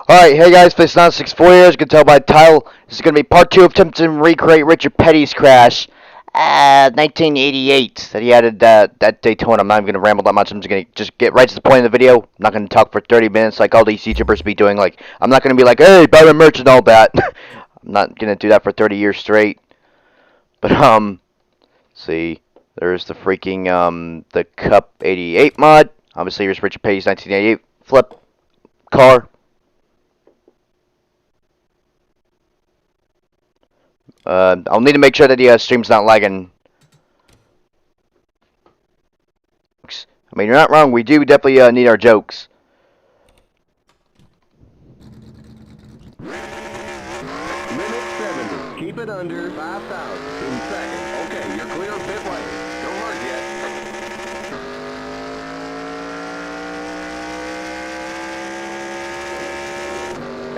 Alright, hey guys, Face964 here. As you can tell by the title, this is going to be part 2 of attempting to recreate Richard Petty's crash. 1988 that he added that Daytona. I'm not even going to ramble that much. I'm just going to get right to the point of the video. I'm not going to talk for 30 minutes like all these YouTubers be doing. Like, I'm not going to be like, hey, buy my merch and all that. I'm not going to do that for 30 years straight. But, see, there's the freaking, the Cup 88 mod. Obviously, here's Richard Petty's 1988 flip car. I'll need to make sure that the stream's not lagging. I mean, you're not wrong. We do definitely need our jokes. Limit 70. Keep it under 5,000 in seconds. Okay, you're clear of pit lane. Don't merge yet.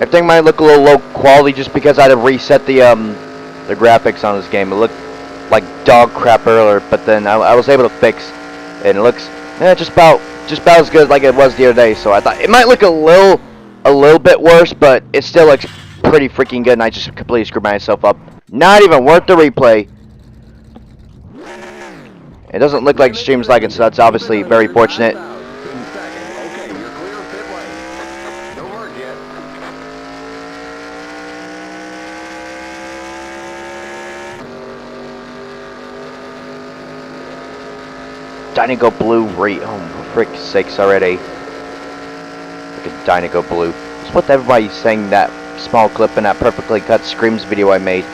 Everything might look a little low quality just because I had to reset the graphics on this game. It looked like dog crap earlier, but then I was able to fix, and it looks just about as good like it was the other day. So I thought it might look a little bit worse, but it still looks pretty freaking good. And I just completely screwed myself up. Not even worth the replay. It doesn't look like the stream's lagging, so that's obviously very fortunate. Dynago Blue oh, for frick's sakes already. Look at Dynago Blue. It's what everybody's saying that small clip in that perfectly cut Screams video I made.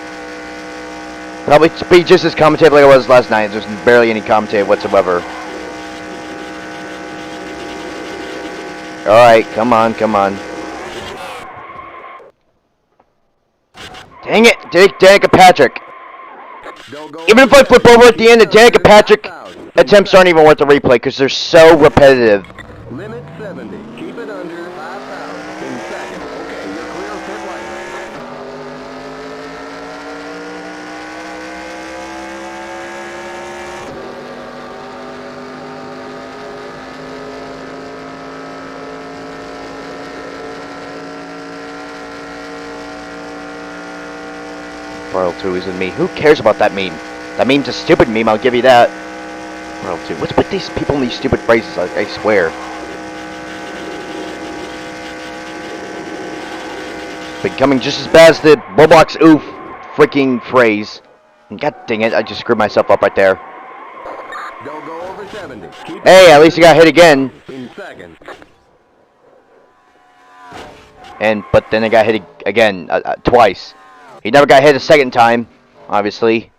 Probably be just as commentative like I was last night. There's barely any commentary whatsoever. Alright, come on. Dang it, Danica Patrick. Even if I flip over at the end, the Danica Patrick attempts aren't even worth the replay because they're so repetitive. Limit 70. Keep it under 5,000 in seconds. Okay, you're clear of pit lane. World 2 isn't me. Who cares about that meme? That meme's a stupid meme, I'll give you that. World 2. What's with these people in these stupid phrases? I swear. Becoming just as bad as the Roblox oof freaking phrase. And god dang it, I just screwed myself up right there. Don't go over 70. Hey, at least I got hit again. In seconds. But then I got hit again, twice. He never got hit a second time, obviously.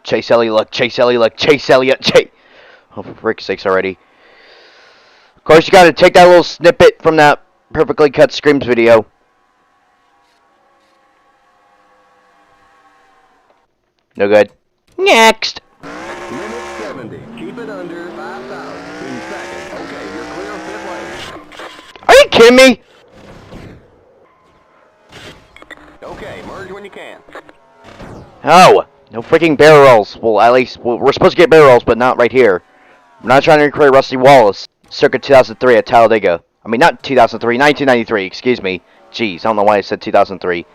Chase Elliott, Chase Elliott. Oh, for frick's sakes already. Of course, you gotta take that little snippet from that perfectly cut Screams video. No good. Next! Limit 70. Keep it under 5,000 in seconds. Okay, you're clear of pit lane. Are you kidding me? Okay, merge when you can. Oh, no freaking barrel rolls. Well, at least we're supposed to get barrel rolls, but not right here. I'm not trying to recreate Rusty Wallace, circa 2003 at Talladega. I mean, not 2003, 1993. Excuse me. Jeez, I don't know why I said 2003.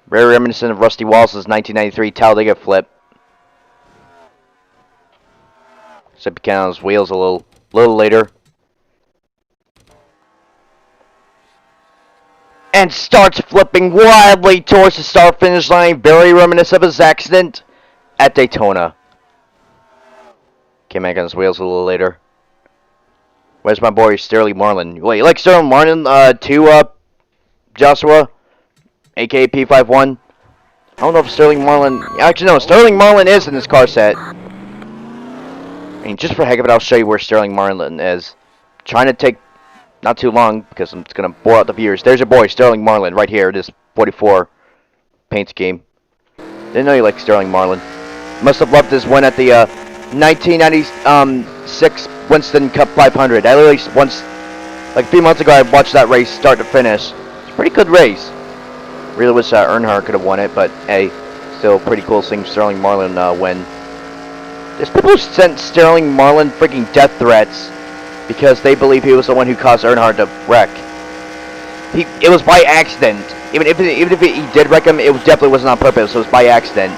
Very reminiscent of Rusty Wallace's 1993 Talladega flip. Except he came on his wheels a little later. And starts flipping wildly towards the start finish line, very reminiscent of his accident at Daytona. Came back on his wheels a little later. Where's my boy Sterling Marlin? Wait, you like Sterling Marlin too, Joshua? AKA P51? I don't know if Sterling Marlin... Actually, no, Sterling Marlin is in this car set. I mean, just for heck of it, I'll show you where Sterling Marlin is. Trying to take... not too long, because I'm just going to bore out the viewers. There's your boy, Sterling Marlin, right here, this 44 paint scheme. Didn't know you liked Sterling Marlin. Must have loved his win at the 1996 Winston Cup 500. I literally once, like a few months ago, I watched that race start to finish. It's a pretty good race. Really wish Earnhardt could have won it, but hey, still pretty cool seeing Sterling Marlin win There's people who sent Sterling Marlin freaking death threats because they believe he was the one who caused Earnhardt to wreck. It was by accident. Even if he did wreck him, it definitely wasn't on purpose. It was by accident.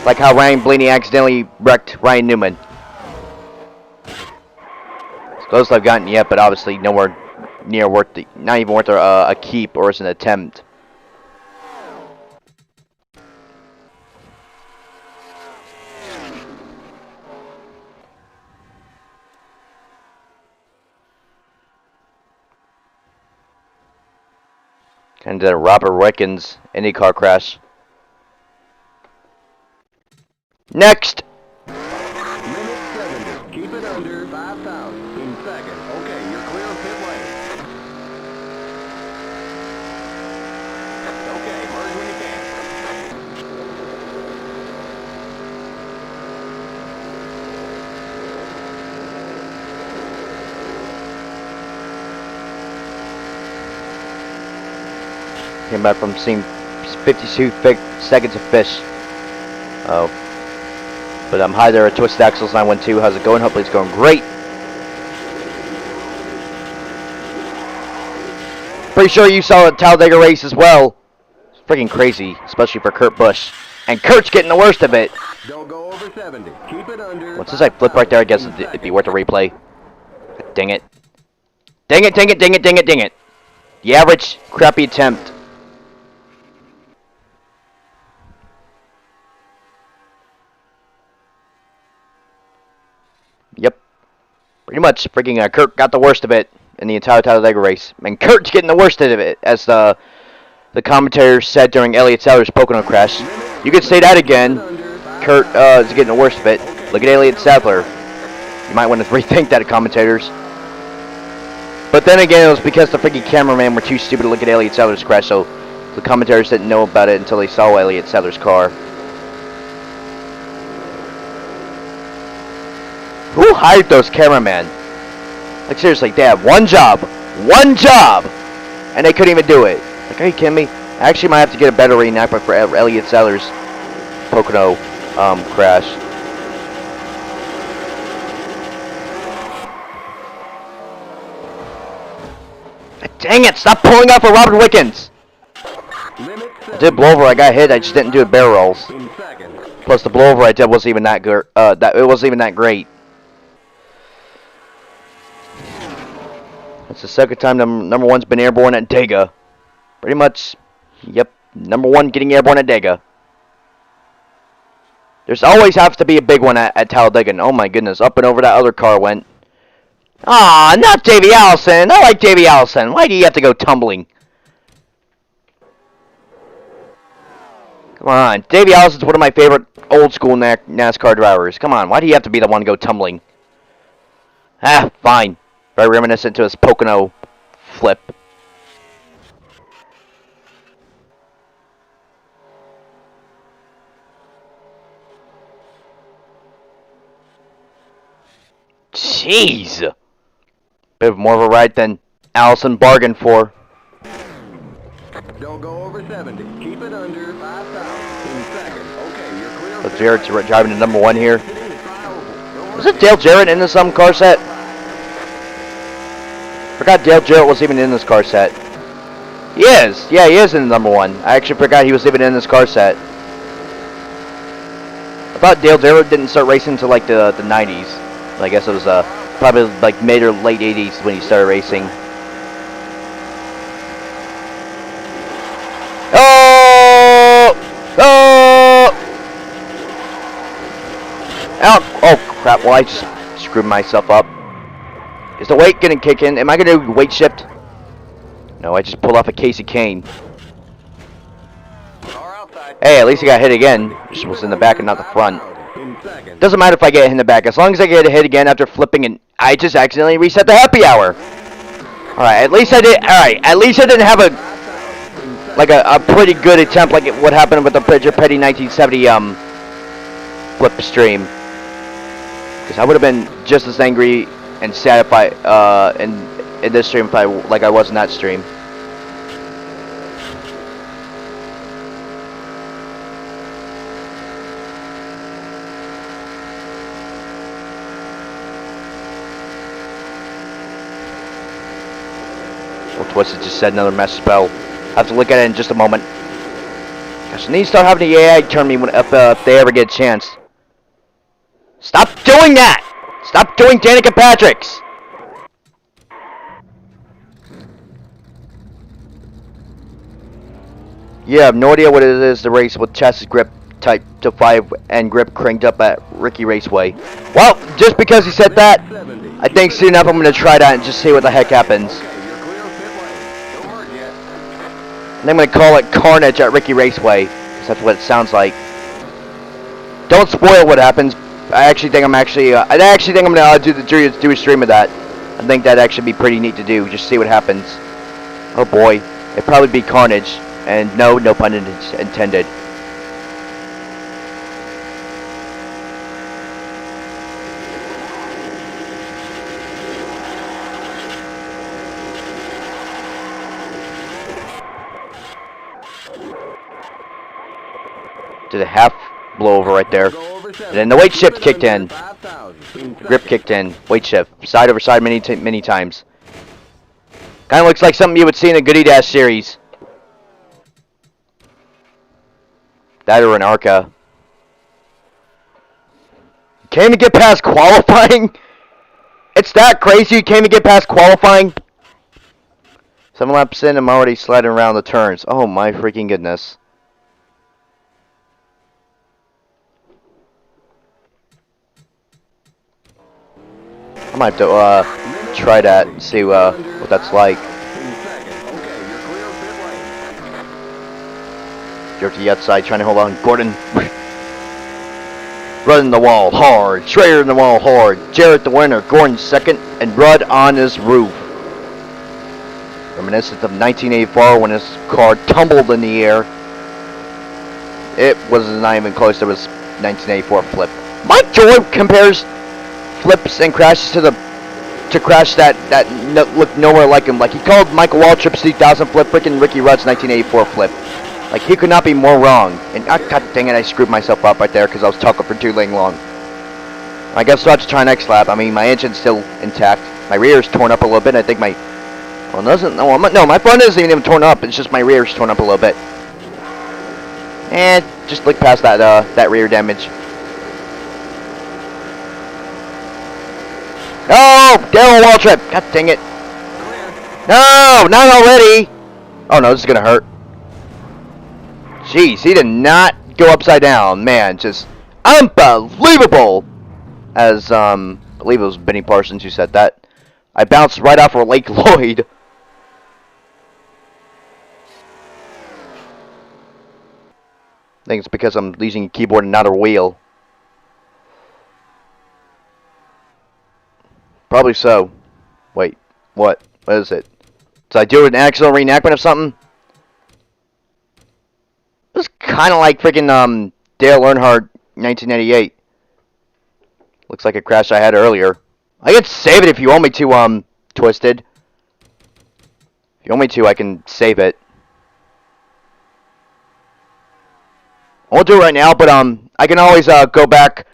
Like how Ryan Blaney accidentally wrecked Ryan Newman. As close as I've gotten yet, but obviously nowhere near worth the, not even worth a keep or as an attempt. Kind of did a Robert Wickens IndyCar crash. Next! Minute 70. Keep it under 5,000 in second. Okay, you're clear of pit lane. Okay, merge when you can. Came back from seeing 52 seconds of fish. Oh. But I'm hi there at Twisted Axles 912. How's it going? Hopefully it's going great. Pretty sure you saw the Talladega race as well. It's freaking crazy, especially for Kurt Busch. And Kurt's getting the worst of it. Don't go over 70. Keep it under. Well, since I flipped right there, I guess it'd be worth a replay. Dang it. Dang it, dang it, dang it, dang it, dang it. The average crappy attempt. Yep. Pretty much, freaking Kurt got the worst of it in the entire Talladega race. And Kurt's getting the worst of it, as the commentator said during Elliott Sadler's Pocono crash. You could say that again. Kurt is getting the worst of it. Look at Elliott Sadler. You might want to rethink that, commentators. But then again, it was because the freaking cameraman were too stupid to look at Elliott Sadler's crash, so the commentators didn't know about it until they saw Elliott Sadler's car. Who hired those cameramen? Like, seriously, they had one job, and they couldn't even do it. Like, are you kidding me? I actually might have to get a better reenactment for Elliott Sadler's Pocono crash. Dang it, stop pulling out for Robert Wickens! I did blow over, I got hit, I just didn't do a barrel rolls. Plus the blowover I did wasn't even that good, it wasn't even that great. That's the second time number one's been airborne at Dega. Pretty much, yep, number one getting airborne at Dega. There's always have to be a big one at Talladega, and oh my goodness, up and over that other car went. Ah, not Davey Allison. I like Davey Allison. Why do you have to go tumbling? Come on, Davey Allison's one of my favorite old school NASCAR drivers. Come on, why do you have to be the one to go tumbling? Ah, fine. Very reminiscent to his Pocono flip. Jeez! Bit more of a ride than Allison bargained for. Don't go over 70. Keep it under 5,000 in second. Okay, you're clear. But Jarrett's driving to number one here. Was it Dale Jarrett in this car set? Forgot Dale Jarrett was even in this car set. He is. Yeah, he is in number one. I actually forgot he was even in this car set. I thought Dale Jarrett didn't start racing until like the 90s. I guess it was probably like mid or late 80s when he started racing. Oh! Oh! Ow! Oh crap! Well, I just screwed myself up. Is the weight gonna kick in? Am I gonna do weight shift? No, I just pulled off a Casey Kane. Hey, at least I got hit again. Just was in the back and not the front. Doesn't matter if I get hit in the back, as long as I get hit again after flipping and I just accidentally reset the happy hour. Alright, at least I did. Alright, at least I didn't have a pretty good attempt like what happened with the Bridger Petty 1970 flip stream. Because I would have been just as angry and sad if I in this stream if I like I was in that stream. Well, Twisted just said another mess spell. Have to look at it in just a moment. Gosh, I need to start having the AI turn me if they ever get a chance. Stop doing that! Stop doing Danica Patrick's! You have no idea what it is to race with chassis grip type to 5 and grip cranked up at Ricky Raceway. Well, just because he said that, I think soon enough I'm going to try that and just see what the heck happens. And I'm going to call it Carnage at Ricky Raceway, because that's what it sounds like. Don't spoil what happens. I actually think I'm going to do a stream of that. I think that'd actually be pretty neat to do, just see what happens. Oh boy, it'd probably be Carnage, and no pun intended. Did a half blow over right there. And then the weight shift kicked in. Grip kicked in. Weight shift. Side over side many times. Kind of looks like something you would see in a Goody Dash series. That or an Arca. Can't even get past qualifying? It's that crazy you can't even get past qualifying? 7 laps in, I'm already sliding around the turns. Oh my freaking goodness. I might have to try that and see what that's like. You're to the outside trying to hold on. Gordon running the wall hard. Schrader in the wall hard. Jarrett the winner. Gordon second. And Rudd on his roof. Reminiscent of 1984 when his car tumbled in the air. It was not even close to his 1984 flip. Mike Joy compares flips and crashes to crash that look nowhere like him. Like he called Michael Waltrip's 2000 flip freaking Ricky Rudd's 1984 flip. Like he could not be more wrong. And god dang it, I screwed myself up right there because I was talking for too long. I guess I'll have to try next lap. I mean, my engine's still intact. My rear's torn up a little bit. I think my my front isn't even torn up. It's just my rear's torn up a little bit. And just look past that rear damage. Oh, Daryl Waltrip! God dang it! No, not already! Oh no, this is gonna hurt. Jeez, he did not go upside down. Man, just unbelievable! As, I believe it was Benny Parsons who said that. I bounced right off of Lake Lloyd. I think it's because I'm using a keyboard and not a wheel. Probably so. Wait, what? What is it? Did I do an accidental reenactment of something? It was kind of like freaking Dale Earnhardt 1988. Looks like a crash I had earlier. I can save it if you want me to, Twisted. If you want me to, I can save it. I won't do it right now, but I can always go back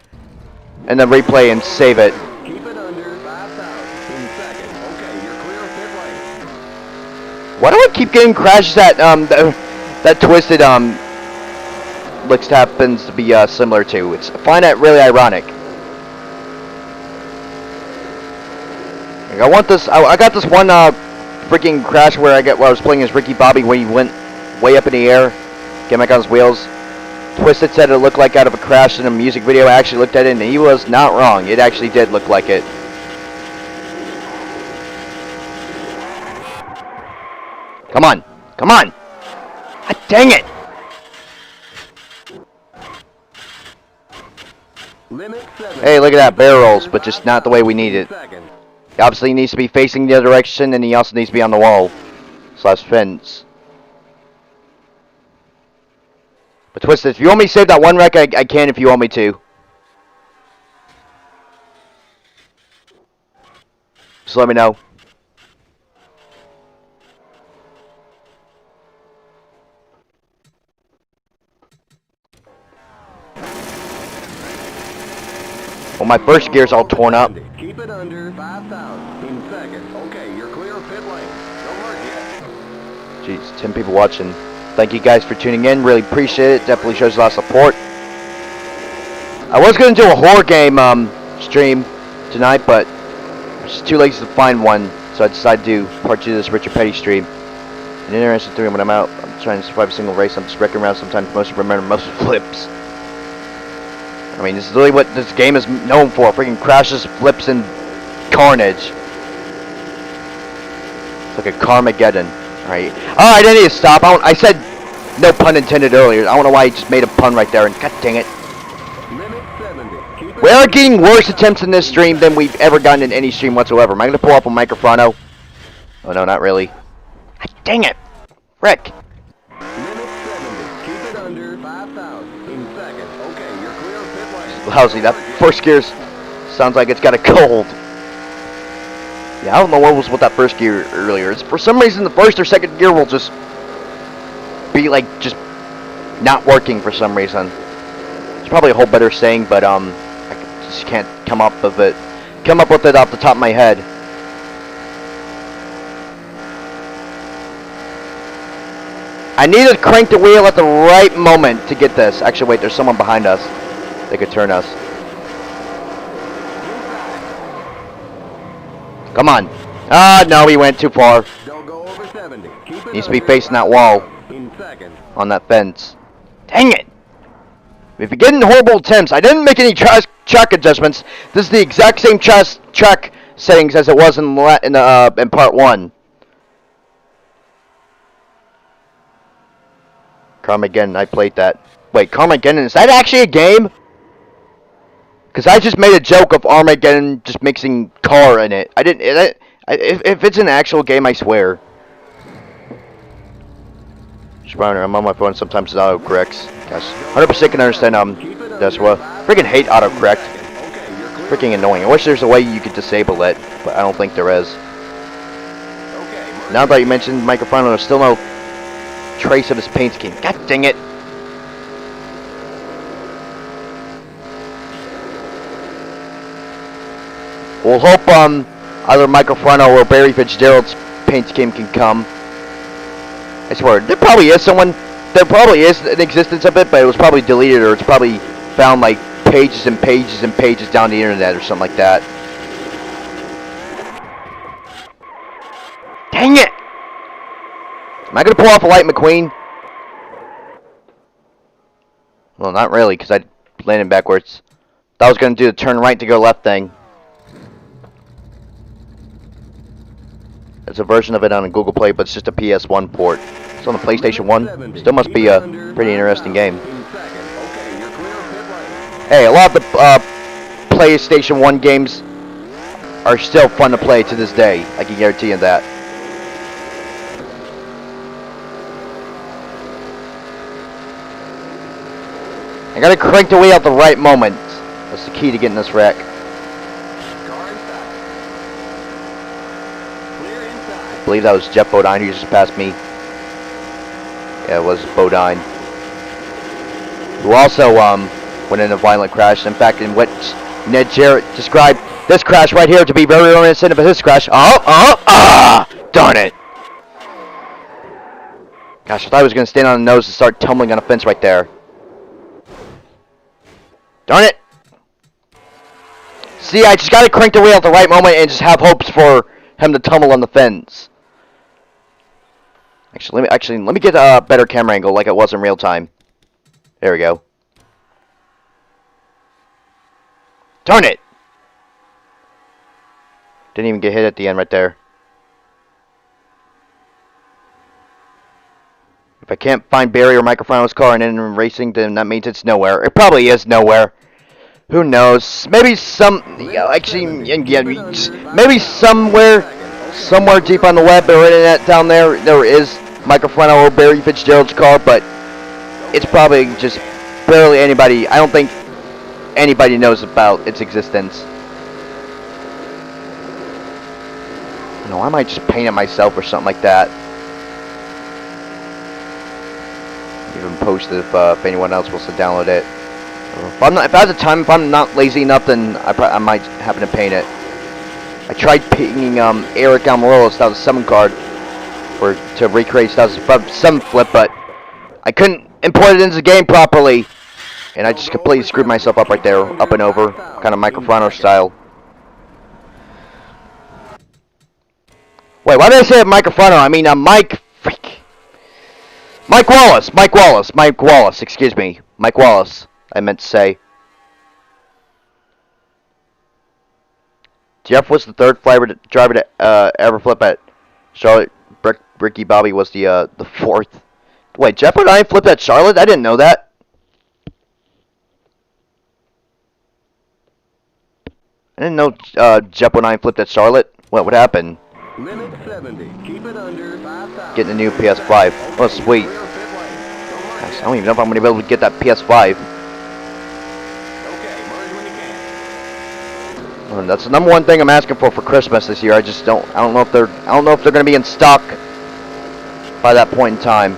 and then replay and save it. Why do I keep getting crashes that that Twisted looks happens to be similar to? I find that really ironic. Like, I want this. I got this one freaking crash where I was playing as Ricky Bobby when he went way up in the air, came back on his wheels. Twisted said it looked like out of a crash in a music video. I actually looked at it and he was not wrong. It actually did look like it. Come on. Come on. God dang it. Hey, look at that. Barrel rolls, but just not the way we need it. He obviously needs to be facing the other direction, and he also needs to be on the wall. / fence. But Twisted, if you want me to save that one wreck, I can if you want me to. Just let me know. Well, my first gear's all torn up. Keep it under 5,000 in second. Okay, you're clear of pit lane. Don't hurt yet. Jeez, 10 people watching. Thank you guys for tuning in. Really appreciate it. Definitely shows a lot of support. I was going to do a horror game stream tonight, but I was just too lazy to find one. So I decided to do part 2 of this Richard Petty stream. An interesting 3 when I'm out. I'm trying to survive a single race. I'm just wrecking around sometimes. Most remember most flips. I mean, this is literally what this game is known for. Freaking crashes, flips, and carnage. It's like a Carmageddon. Alright, I need to stop. I said no pun intended earlier. I don't know why I just made a pun right there. And god dang it. We are getting worse attempts in this stream than we've ever gotten in any stream whatsoever. Am I going to pull up a microphone? Oh no, not really. God dang it. Frick. Keep it under 5,000 in second. Okay, you're clear of pit lane. Lousy. That first gear sounds like it's got a cold. Yeah, I don't know what was with that first gear earlier. It's, for some reason, the first or second gear will just be like just not working for some reason. It's probably a whole better saying, but I just can't come up with it. Come up with it off the top of my head. I need to crank the wheel at the right moment to get this. Actually, wait, there's someone behind us. They could turn us. Come on. Ah, no, he went too far. Don't go over 70. Keep it Needs to be under facing that wall. 5,000 in second. On that fence. Dang it! If you're getting horrible attempts, I didn't make any track adjustments. This is the exact same track settings as it was in part 1. Carmageddon, I played that. Wait, Carmageddon, is that actually a game? Because I just made a joke of Armageddon just mixing car in it. I didn't. If it's an actual game, I swear. Spawner, I'm on my phone. Sometimes it autocorrects. Gosh, 100% can understand. That's what. Freaking hate autocorrect. Freaking annoying. I wish there's a way you could disable it, but I don't think there is. Now that you mentioned microphone, there's still no trace of his paint scheme. God dang it. We'll hope either Microfronto or Barry Fitzgerald's paint scheme can come. I swear, there probably is someone, there probably is an existence of it, but it was probably deleted or it's probably found like pages and pages and pages down the internet or something like that. Dang it! Am I going to pull off a Light McQueen? Well, not really, because I landed backwards. Thought I was going to do the turn right to go left thing. There's a version of it on a Google Play, but it's just a PS1 port. It's on the PlayStation 1. Still must be a pretty interesting game. Hey, a lot of the PlayStation 1 games are still fun to play to this day. I can guarantee you that. I gotta crank the wheel at the right moment. That's the key to getting this wreck. I believe that was Jeff Bodine who just passed me. Yeah, it was Bodine. Who also went in a violent crash. In fact, in what Ned Jarrett described this crash right here to be very reminiscent of his crash. Darn it. Gosh, I thought I was going to stand on the nose and start tumbling on a fence right there. Darn it. See, I just got to crank the wheel at the right moment and just have hopes for him to tumble on the fence. Actually, let me get a better camera angle like it was in real time. There we go. Darn it! Didn't even get hit at the end right there. If I can't find Barry or Microfronto's car and end in racing, then that means it's nowhere. It probably is nowhere. Who knows? Maybe maybe somewhere deep on the web or internet down there is Microfronto or Barry Fitzgerald's car, but it's probably just barely anybody. I don't think anybody knows about its existence. No, I might just paint it myself or something like that. Even post it if anyone else wants to download it. If I have the time, if I'm not lazy enough, then I might happen to paint it. I tried painting Eric Almirola without a 7 card. for to recreate 2007 flip, but I couldn't import it into the game properly, and I just completely screwed myself up right there, up and over, kind of microfrontal style. Wait, why did I say microfrontal? I mean Mike Wallace, excuse me, Mike Wallace, I meant to say. Jeff was the third driver to ever flip at Charlotte. Ricky Bobby was the fourth. Wait, Jeff and I flipped at Charlotte? I didn't know that. I didn't know Jeff and I flipped at Charlotte. What happened? Limit 70. Keep it under 5,000. Getting a new PS5. Oh, sweet. Gosh, I don't even know if I'm going to be able to get that PS5. Okay, merge when you can. That's the number one thing I'm asking for Christmas this year. I don't know if they're going to be in stock by that point in time.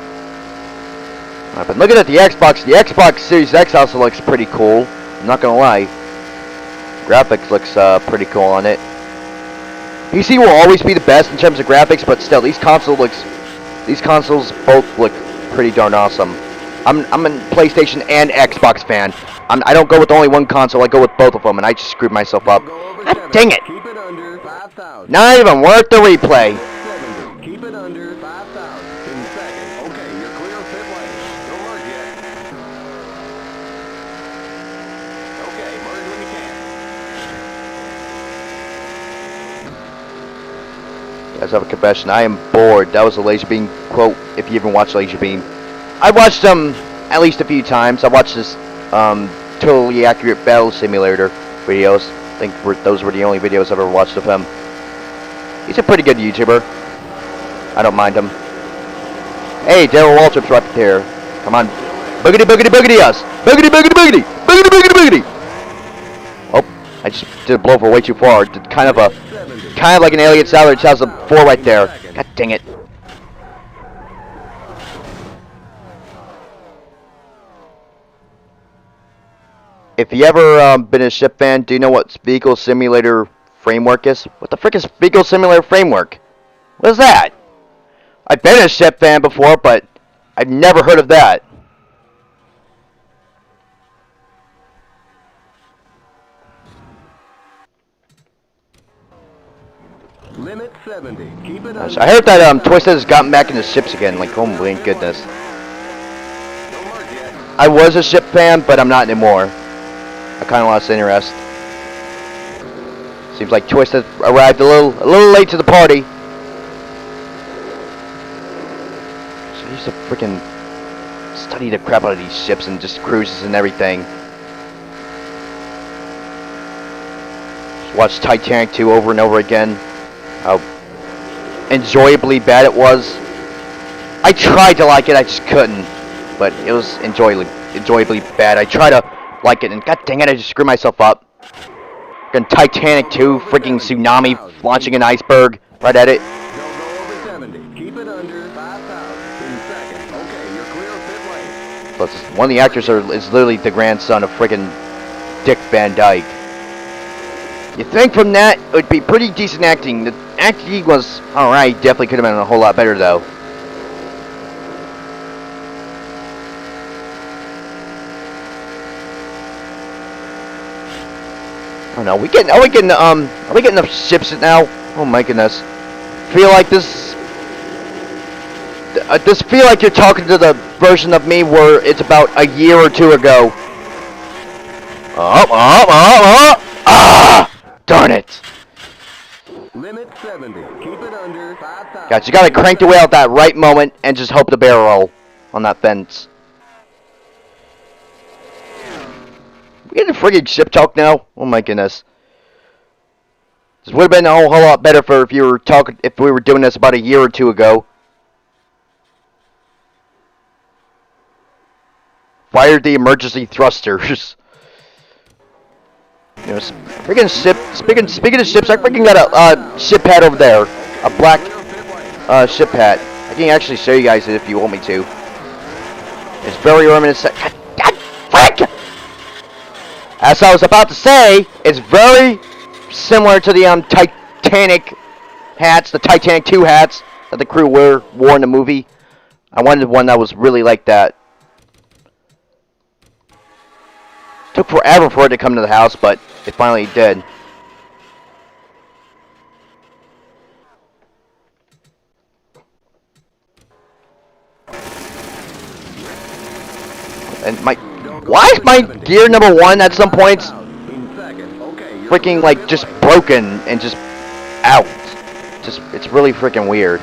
Right, but looking at the Xbox Series X also looks pretty cool. I'm not going to lie. Graphics looks pretty cool on it. PC will always be the best in terms of graphics, but still, these consoles both look pretty darn awesome. I'm a PlayStation and Xbox fan. I don't go with only one console. I go with both of them, and I just screwed myself up. God dang it! Keep it under 5,000. Not even worth the replay. 70. Keep it under 5,000. In second. Okay, you're clear of pit lane. Don't merge yet. Okay, merge when you can. Guys, I have a confession. I am bored. That was a Laser Beam quote, if you even watch Laser Beam. I watched him at least a few times. I watched his Totally Accurate Battle Simulator videos. I think those were the only videos I've ever watched of him. He's a pretty good YouTuber. I don't mind him. Hey, Daryl Waltrip's right there. Come on. Boogity, boogity, boogity us. Boogity, boogity, boogity. Boogity, boogity, boogity. Oh, I just did a blow for way too far. Did kind of like an Elliott Salary 2004 right there. God dang it. If you ever been a ship fan, do you know what Vehicle Simulator Framework is? What the frick is Vehicle Simulator Framework? What is that? I've been a ship fan before, but I've never heard of that. Limit 70. Keep it I heard that Twisted has gotten back into ships again. Like, oh my goodness. Don't merge yet. I was a ship fan, but I'm not anymore. I kind of lost interest. Seems like Twisted arrived a little late to the party. So I used to freaking study the crap out of these ships and just cruises and everything. Just watch Titanic 2 over and over again. How enjoyably bad it was. I tried to like it, I just couldn't. But it was enjoyably bad. I tried to like it, and god dang it, I just screwed myself up. Freaking Titanic 2, freaking tsunami launching an iceberg right at it. Don't go over 70. Keep it under 5,000. In second. Okay, you're clear of pit lane. Plus, one of the actors is literally the grandson of freaking Dick Van Dyke. You think from that it would be pretty decent acting. The acting was alright, definitely could have been a whole lot better though. Oh no, are we getting enough ships now? Oh my goodness. Feel like this feel like you're talking to the version of me where it's about a year or two ago. Darn it. Limit 70. Keep it under 5,000. Guys, you gotta crank the wheel at that right moment and just hope the barrel roll on that fence. We getting friggin' ship talk now? Oh my goodness. This would have been a whole lot better if we were doing this about a year or two ago. Fired the emergency thrusters. You know, speaking of ships, I freaking got a ship hat over there. A black ship hat. I can actually show you guys it if you want me to. It's very reminiscent. God frick! As I was about to say, it's very similar to the Titanic hats, the Titanic 2 hats that the crew wore in the movie. I wanted one that was really like that. Took forever for it to come to the house, but it finally did. And why is my gear number 1 at some points freaking like just broken and just out? It's really freaking weird.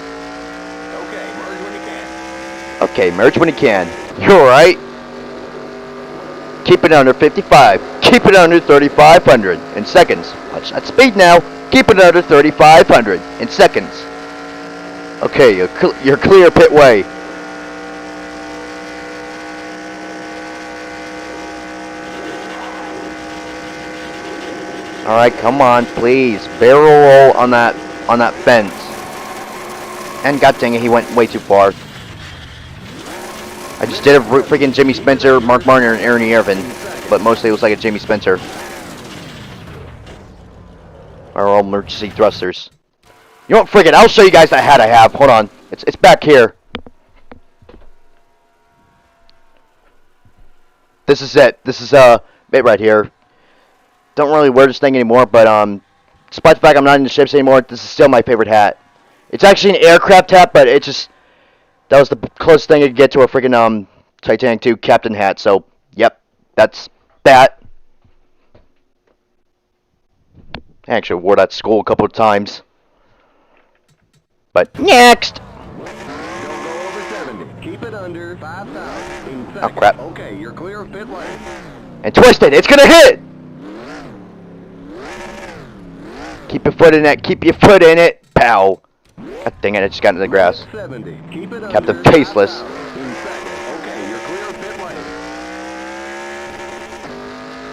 Okay, merge when you can. You're alright. Keep it under 55. Keep it under 3,500 in seconds. Watch that speed now. Keep it under 3,500 in seconds. Okay, you're clear pit way. All right, come on, please. Barrel roll on that fence. And god dang it, he went way too far. I just did a freaking Jimmy Spencer, Mark Martin, and Ernie Irvin, but mostly it was like a Jimmy Spencer. Our old emergency thrusters. You know what? Frick it! I'll show you guys the hat I have. Hold on, it's back here. This is it. This is it right here. Don't really wear this thing anymore, but despite the fact I'm not in the ships anymore, this is still my favorite hat. It's actually an aircraft hat, but it just that was the closest thing I could get to a freaking Titanic 2 captain hat. So, yep, that's that. I actually wore that at school a couple of times. But next. Don't go over 70. Keep it under 5,000. Oh crap. Okay, you're clear of pit lane. And twist it. It's gonna hit. Keep your foot in it. Keep your foot in it. Pow. God dang it, I just got into the grass. Captain Tasteless.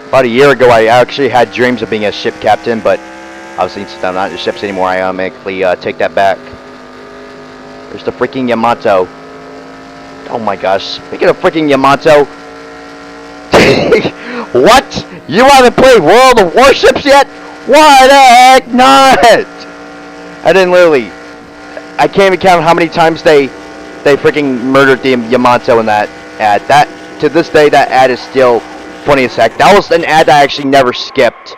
About a year ago, I actually had dreams of being a ship captain, but obviously since I'm not in the ships anymore, I automatically take that back. There's the freaking Yamato. Oh my gosh. Speaking of freaking Yamato. What? You haven't played World of Warships yet? Why the heck not? I didn't literally. I can't even count how many times they freaking murdered the Yamato in that ad. That to this day, that ad is still funny as heck. That was an ad that I actually never skipped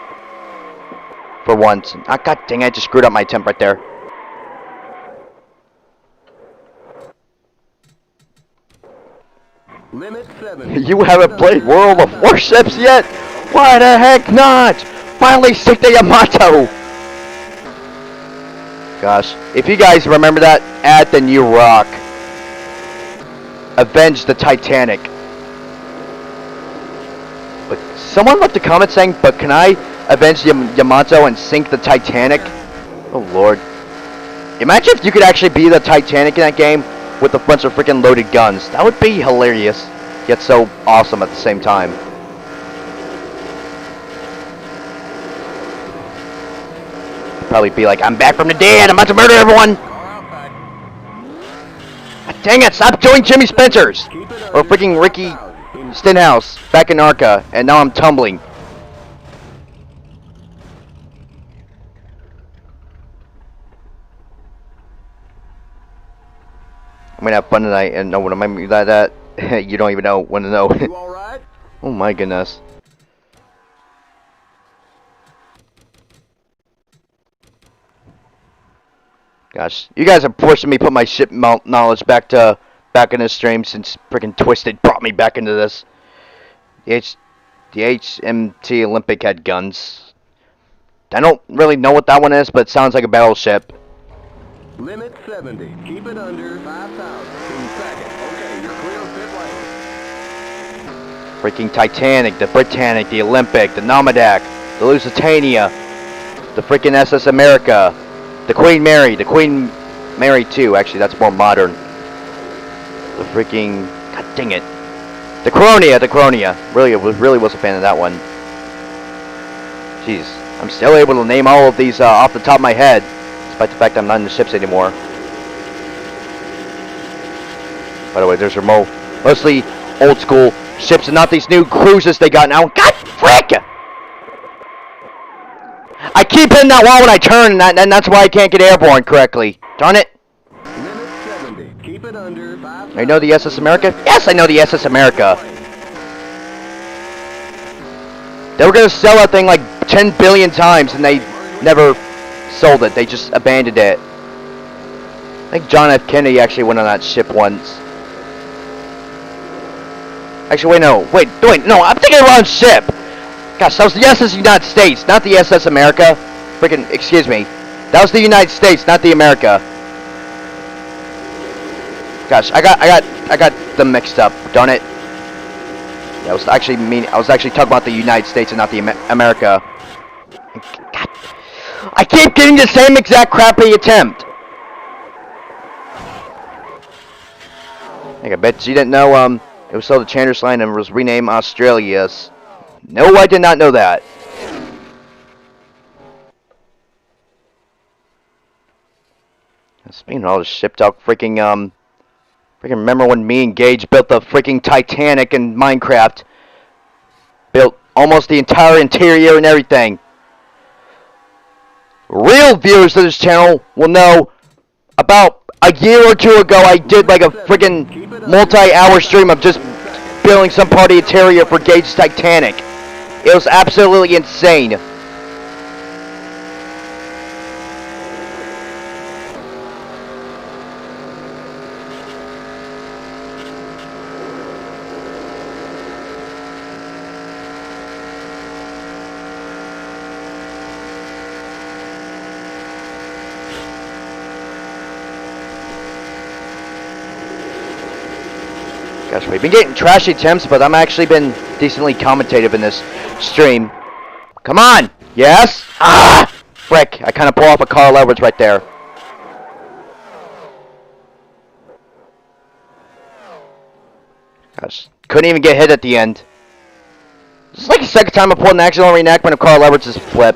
for once. Ah, god dang! I just screwed up my attempt right there. Limit 70. You haven't played World of Warships yet? Why the heck not? Finally stick the Yamato! Gosh, if you guys remember that ad, then you rock. Avenge the Titanic. But someone left a comment saying, but can I avenge Yamato and sink the Titanic? Oh lord. Imagine if you could actually be the Titanic in that game with a bunch of freaking loaded guns. That would be hilarious, yet so awesome at the same time. Probably be like, I'm back from the dead, I'm about to murder everyone! God dang it, stop doing Jimmy Spencer's! Or freaking Ricky Stenhouse back in Arca, and now I'm tumbling. I'm gonna have fun tonight, and no one remind me that you don't even know when to know. You alright? Oh my goodness. Gosh, you guys are forcing me to put my ship knowledge back in this stream since freaking Twisted brought me back into this. The HMT Olympic had guns. I don't really know what that one is, but it sounds like a battleship. Limit 70. Keep it under 5,000. In second. Okay, you're clear of pit lane. Freaking Titanic, the Britannic, the Olympic, the Nomadak, the Lusitania, the freaking SS America, the Queen Mary 2, actually that's more modern. The freaking, god dang it. The Coronia. Really was a fan of that one. Jeez, I'm still able to name all of these off the top of my head, despite the fact I'm not in the ships anymore. By the way, there's mostly old school ships and not these new cruises they got now. God frick! I keep hitting that wall when I turn, and that's why I can't get airborne correctly. Darn it. it under 5,000. You know the SS America? Yes, I know the SS America. They were gonna sell that thing like 10 billion times, and they never sold it. They just abandoned it. I think John F. Kennedy actually went on that ship once. Actually, wait, no. Wait, no, I'm thinking of the wrong ship. Gosh, that was the SS United States, not the SS America. Freaking, excuse me. That was the United States, not the America. Gosh, I got them mixed up. Darn it. Yeah, I was actually talking about the United States and not the America. God. I keep getting the same exact crappy attempt. I bet you didn't know, it was sold to Chandler's Line and was renamed Australia's. No, I did not know that. Speaking of all this ship talk, freaking remember when me and Gage built the freaking Titanic in Minecraft? Built almost the entire interior and everything. Real viewers of this channel will know about a year or two ago I did like a freaking multi-hour stream of just building some part of the interior for Gage's Titanic. It was absolutely insane. Gosh, we've been getting trashy attempts, but I'm actually been decently commentative in this stream. Come on! Yes? Ah! Frick, I kind of pull off a Carl Edwards right there. Gosh, couldn't even get hit at the end. This is like the second time I pulled an accidental reenactment of Carl Edwards' flip.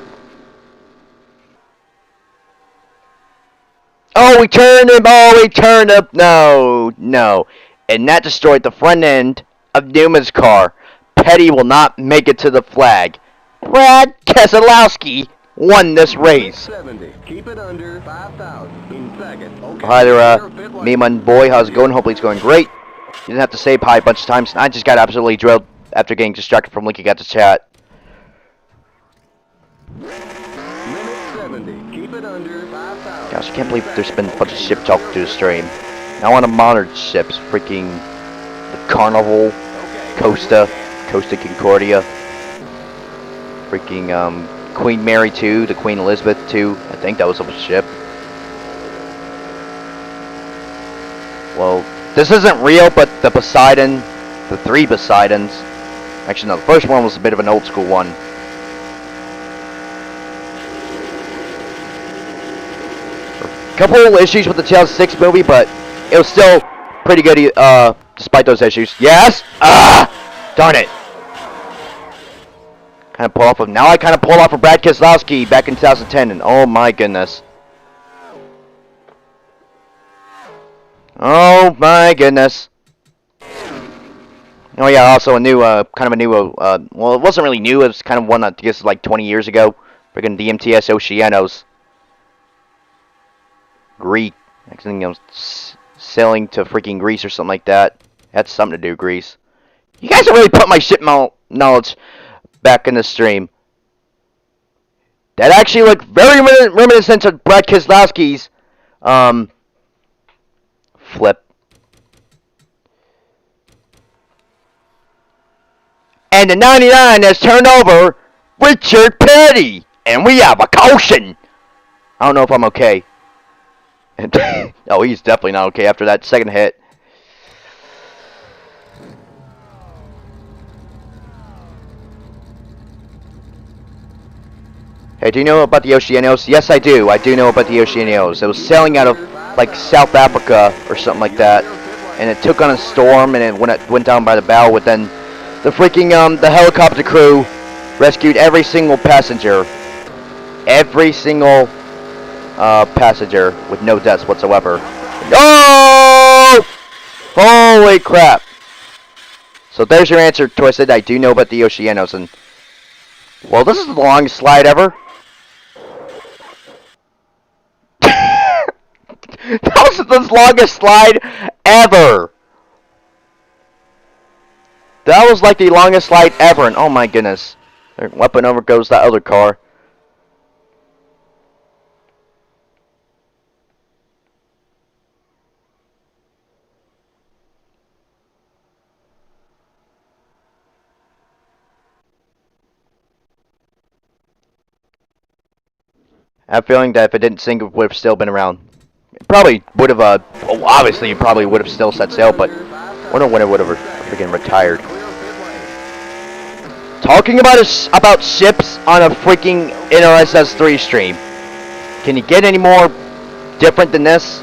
Oh, we turned him! Oh, we turned him! No, no. And that destroyed the front end of Newman's car. Petty will not make it to the flag. Brad Keselowski won this race. 70. Keep it under 5,000 in second. Okay. Hi there, me, my boy. How's it going? Hopefully it's going great. You didn't have to say hi a bunch of times. I just got absolutely drilled after getting distracted from looking at the chat. Limit 70. Keep it under 5,000. Gosh, I can't believe there's been a bunch of ship talk through the stream. I want a modern ships, freaking the Carnival, Costa Concordia, freaking Queen Mary 2, the Queen Elizabeth 2. I think that was a ship. Well, this isn't real, but the Poseidon, the 3 Poseidons. Actually, no, the first one was a bit of an old school one. A couple of issues with the 2006 movie, but it was still pretty good, despite those issues. Yes? Ah! Darn it. Kind of pull off of, now I kind of pull off of Brad Keselowski back in 2010, and oh my goodness. Oh my goodness. Oh yeah, also a new, kind of a new, well, it wasn't really new, it was kind of one, I guess, like 20 years ago. Freaking the MTS Oceanos. Greek. Next thing, sailing to freaking Greece or something like that. That's something to do, Greece. You guys have really put my ship knowledge back in the stream. That actually looked very reminiscent of Brad Keselowski's flip. And the 99 has turned over Richard Petty. And we have a caution. I don't know if I'm okay. Oh, he's definitely not okay after that second hit. Hey, do you know about the Oceanos? Yes, I do. I do know about the Oceanos. It was sailing out of, like, South Africa or something like that. And it took on a storm, and it went down by the bow. But then the freaking, the helicopter crew rescued every single passenger. Every single passenger with no deaths whatsoever. Oh! Holy crap. So there's your answer, Twisted. I do know about the Oceanos. And, well, this is the longest slide ever. That was the longest slide ever. That was like the longest slide ever, and oh my goodness. Weapon over goes that other car. I have a feeling that if it didn't sink, it would have still been around. It probably would have, well, obviously it probably would have still set sail, but I wonder when it would have freaking retired. Talking about ships on a freaking NR2003 stream. Can you get any more different than this?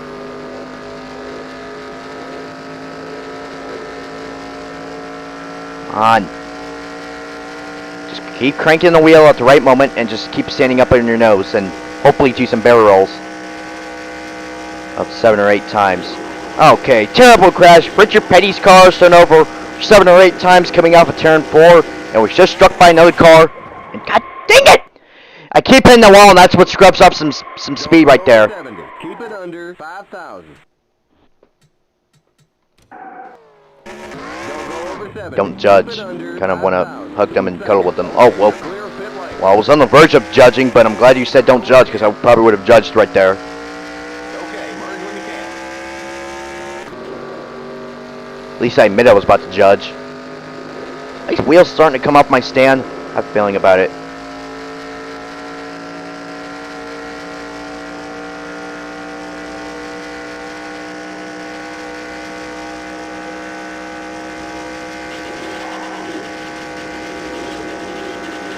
Come on. Just keep cranking the wheel at the right moment and just keep standing up on your nose and hopefully do some barrel rolls of 7 or 8 times. Okay, terrible crash. Richard Petty's car turned over 7 or 8 times coming off of turn 4 and was just struck by another car. And god dang it! I keep hitting the wall and that's what scrubs up some speed right there. Keep it under 5,000. Don't judge. Kind of want to hug them and cuddle with them. Oh, well, I was on the verge of judging, but I'm glad you said don't judge, because I probably would have judged right there. At least I admit I was about to judge. These wheels starting to come off my stand. I have a feeling about it.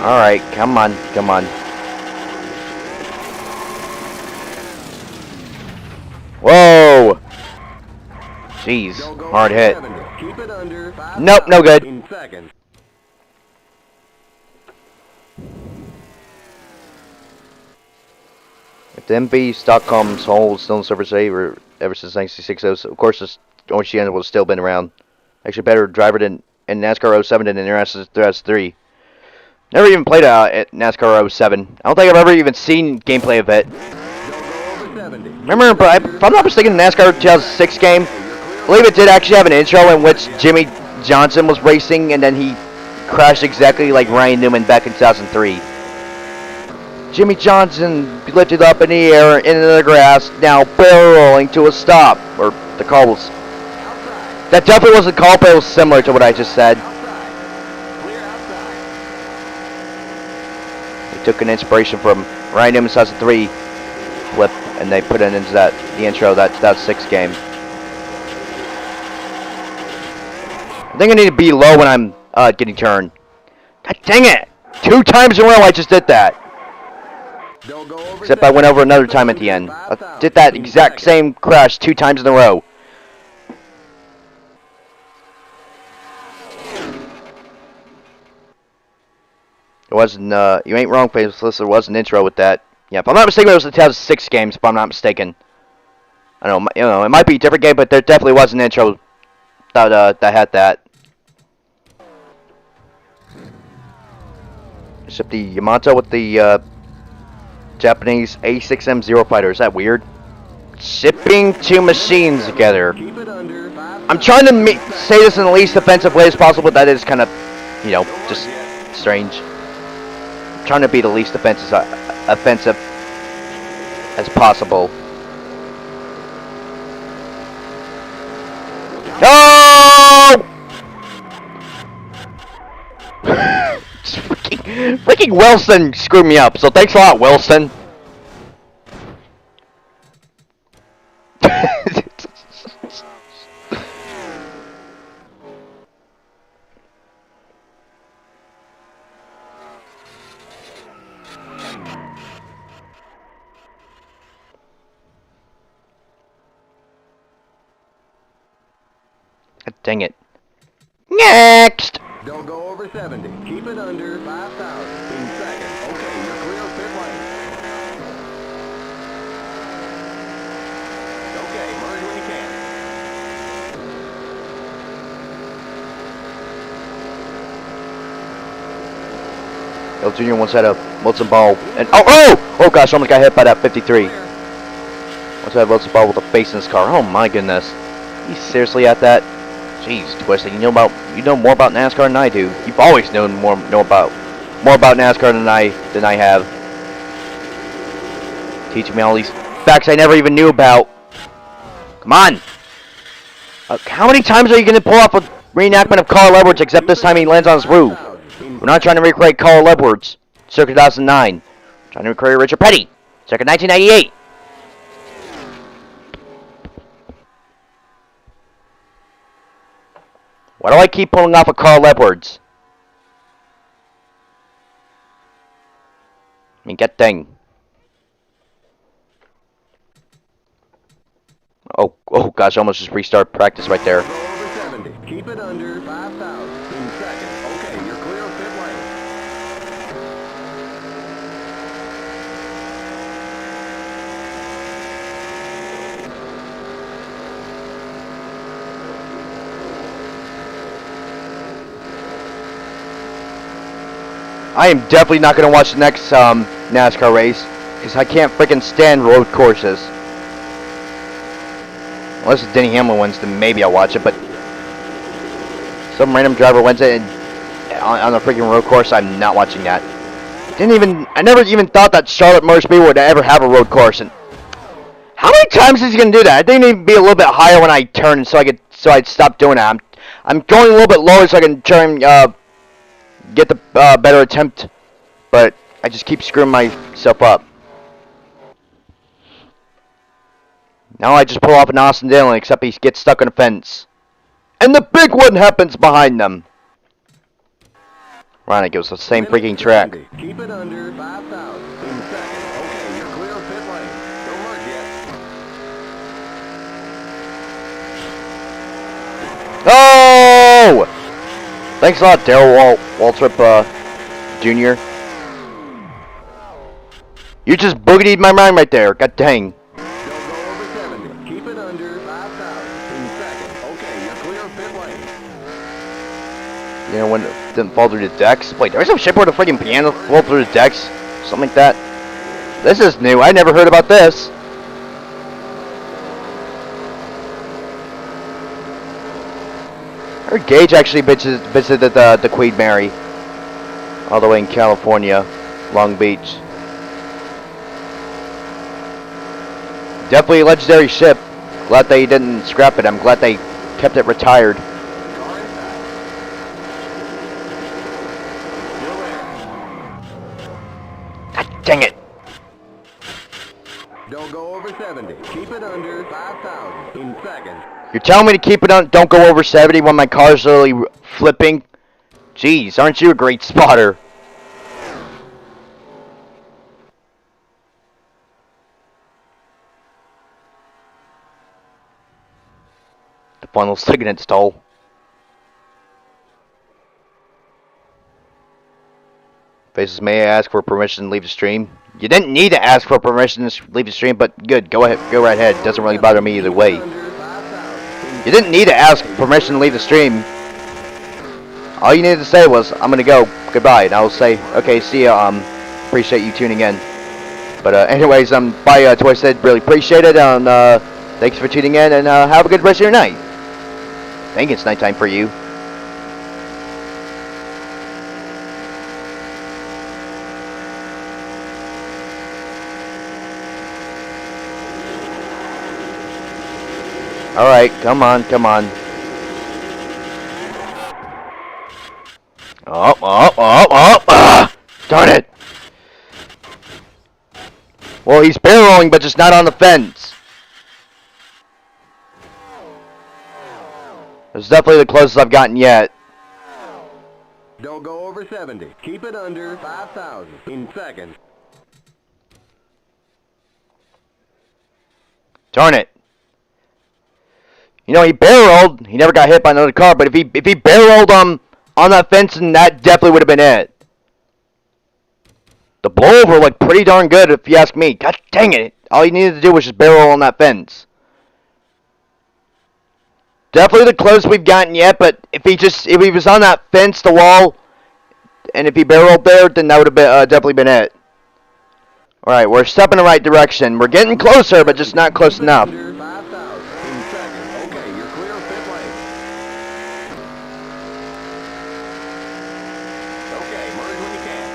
Alright, come on, come on. Whoa! Jeez, hard hit. Nope, no good. If the MV Stockholm's whole still in service ever since 1966, of course, this OCN would have still been around. Actually, better driver than in NASCAR 07 than in NRS 3. Never even played at NASCAR 07. I don't think I've ever even seen gameplay of it. Remember, if I'm not mistaken, the NASCAR 2006 game, I believe it did actually have an intro in which Jimmy Johnson was racing and then he crashed exactly like Ryan Newman back in 2003. Jimmy Johnson lifted up in the air into the grass, now barrel rolling to a stop. Or the call was... That definitely wasn't called, but it was similar to what I just said. Took an inspiration from Ryan Newman's 2003 flip, and they put it into the intro that 6 game. I think I need to be low when I'm getting turned. God dang it! 2 times in a row I just did that. Except I went over another time at the end. I did that exact same crash 2 times in a row. It wasn't, you ain't wrong, Faceless, there was an intro with that. Yeah, if I'm not mistaken, it was the 2006 games, if I'm not mistaken. I don't know, it might be a different game, but there definitely was an intro that had that. Except the Yamato with the, Japanese A6M0 fighter, is that weird? Shipping 2 machines together. I'm trying to say this in the least offensive way as possible, but that is kind of, you know, just strange. Trying to be the least offensive as possible. No! freaking Wilson screwed me up. So thanks a lot, Wilson. Dang it. Next! Don't go over 70. Keep it under 5,000. In second. Okay, you're clear of pit lane. Okay, merge when you can. El Jr. once had a Wilson ball, and oh gosh, almost got hit by that 53. Once I have lots of ball with a face in this car. Oh my goodness. You seriously at that? Jeez, Twisted, you know more about NASCAR than I do. You've always know about NASCAR than I have. Teaching me all these facts I never even knew about. Come on. How many times are you going to pull off a reenactment of Carl Edwards except this time he lands on his roof? We're not trying to recreate Carl Edwards, circa 2009. We're trying to recreate Richard Petty, circa 1998. Why do I keep pulling off a Carl Edwards? I mean, get thing. Oh gosh, I almost just restart practice right there. Over 70. Keep it under 5,000 in second. Okay, you're clear of pit lane. I am definitely not going to watch the next NASCAR race because I can't freaking stand road courses. Unless it's Denny Hamlin wins, then maybe I'll watch it, but some random driver wins it and on a freaking road course, I'm not watching that. I never even thought that Charlotte Motor Speedway would ever have a road course. And how many times is he gonna do that? I think it'd be a little bit higher when I turn, so I'd stop doing that. I'm going a little bit lower so I can turn, get the better attempt, but I just keep screwing myself up. Now I just pull off an Austin Dillon, except he gets stuck on a fence. And the big one happens behind them. Ron, it goes the same freaking track. Keep it under 5,000 in second. Okay, you're clear of pit lane. Don't merge yet. Oh! Thanks a lot, Darrell Waltrip Jr. You just boogie'd my mind right there. God dang. Keep it under 5,000 in second. Okay, you're clear of pit lane. You know, when it didn't fall through the decks. Wait, there was some shit where the freaking piano fall through the decks? Something like that. This is new. I never heard about this. I heard Gage actually visited the Queen Mary. All the way in California. Long Beach. Definitely a legendary ship. Glad they didn't scrap it. I'm glad they kept it retired. God dang it. Don't go over 70. Keep it under 5,000 in second. You're telling me to keep it on, don't go over 70 when my car's literally flipping? Jeez, aren't you a great spotter? The funnel's taking its toll. Faces, may I ask for permission to leave the stream? You didn't need to ask for permission to leave the stream, but good, go ahead, go right ahead. It doesn't really bother me either way. You didn't need to ask permission to leave the stream. All you needed to say was, I'm gonna go, goodbye, and I will say, okay, see ya, appreciate you tuning in. But anyways, bye, Twisted, really appreciate it, and thanks for tuning in, and have a good rest of your night. I think it's nighttime for you. Alright, come on, come on. Darn it! Well, he's barrel rolling, but just not on the fence. It's definitely the closest I've gotten yet. Don't go over 70. Keep it under 5,000 in second. Darn it. You know, he barreled. He never got hit by another car, but if he barreled on that fence, and that definitely would have been it. The blowover looked pretty darn good, if you ask me. God dang it. All he needed to do was just barrel on that fence. Definitely the closest we've gotten yet, but if he was on that fence, the wall, and if he barreled there, then that would have been, definitely been it. Alright, we're stepping in the right direction. We're getting closer, but just not close enough. Under 5,000 in second. Okay, you're clear of pit lane. Okay, merge when you can.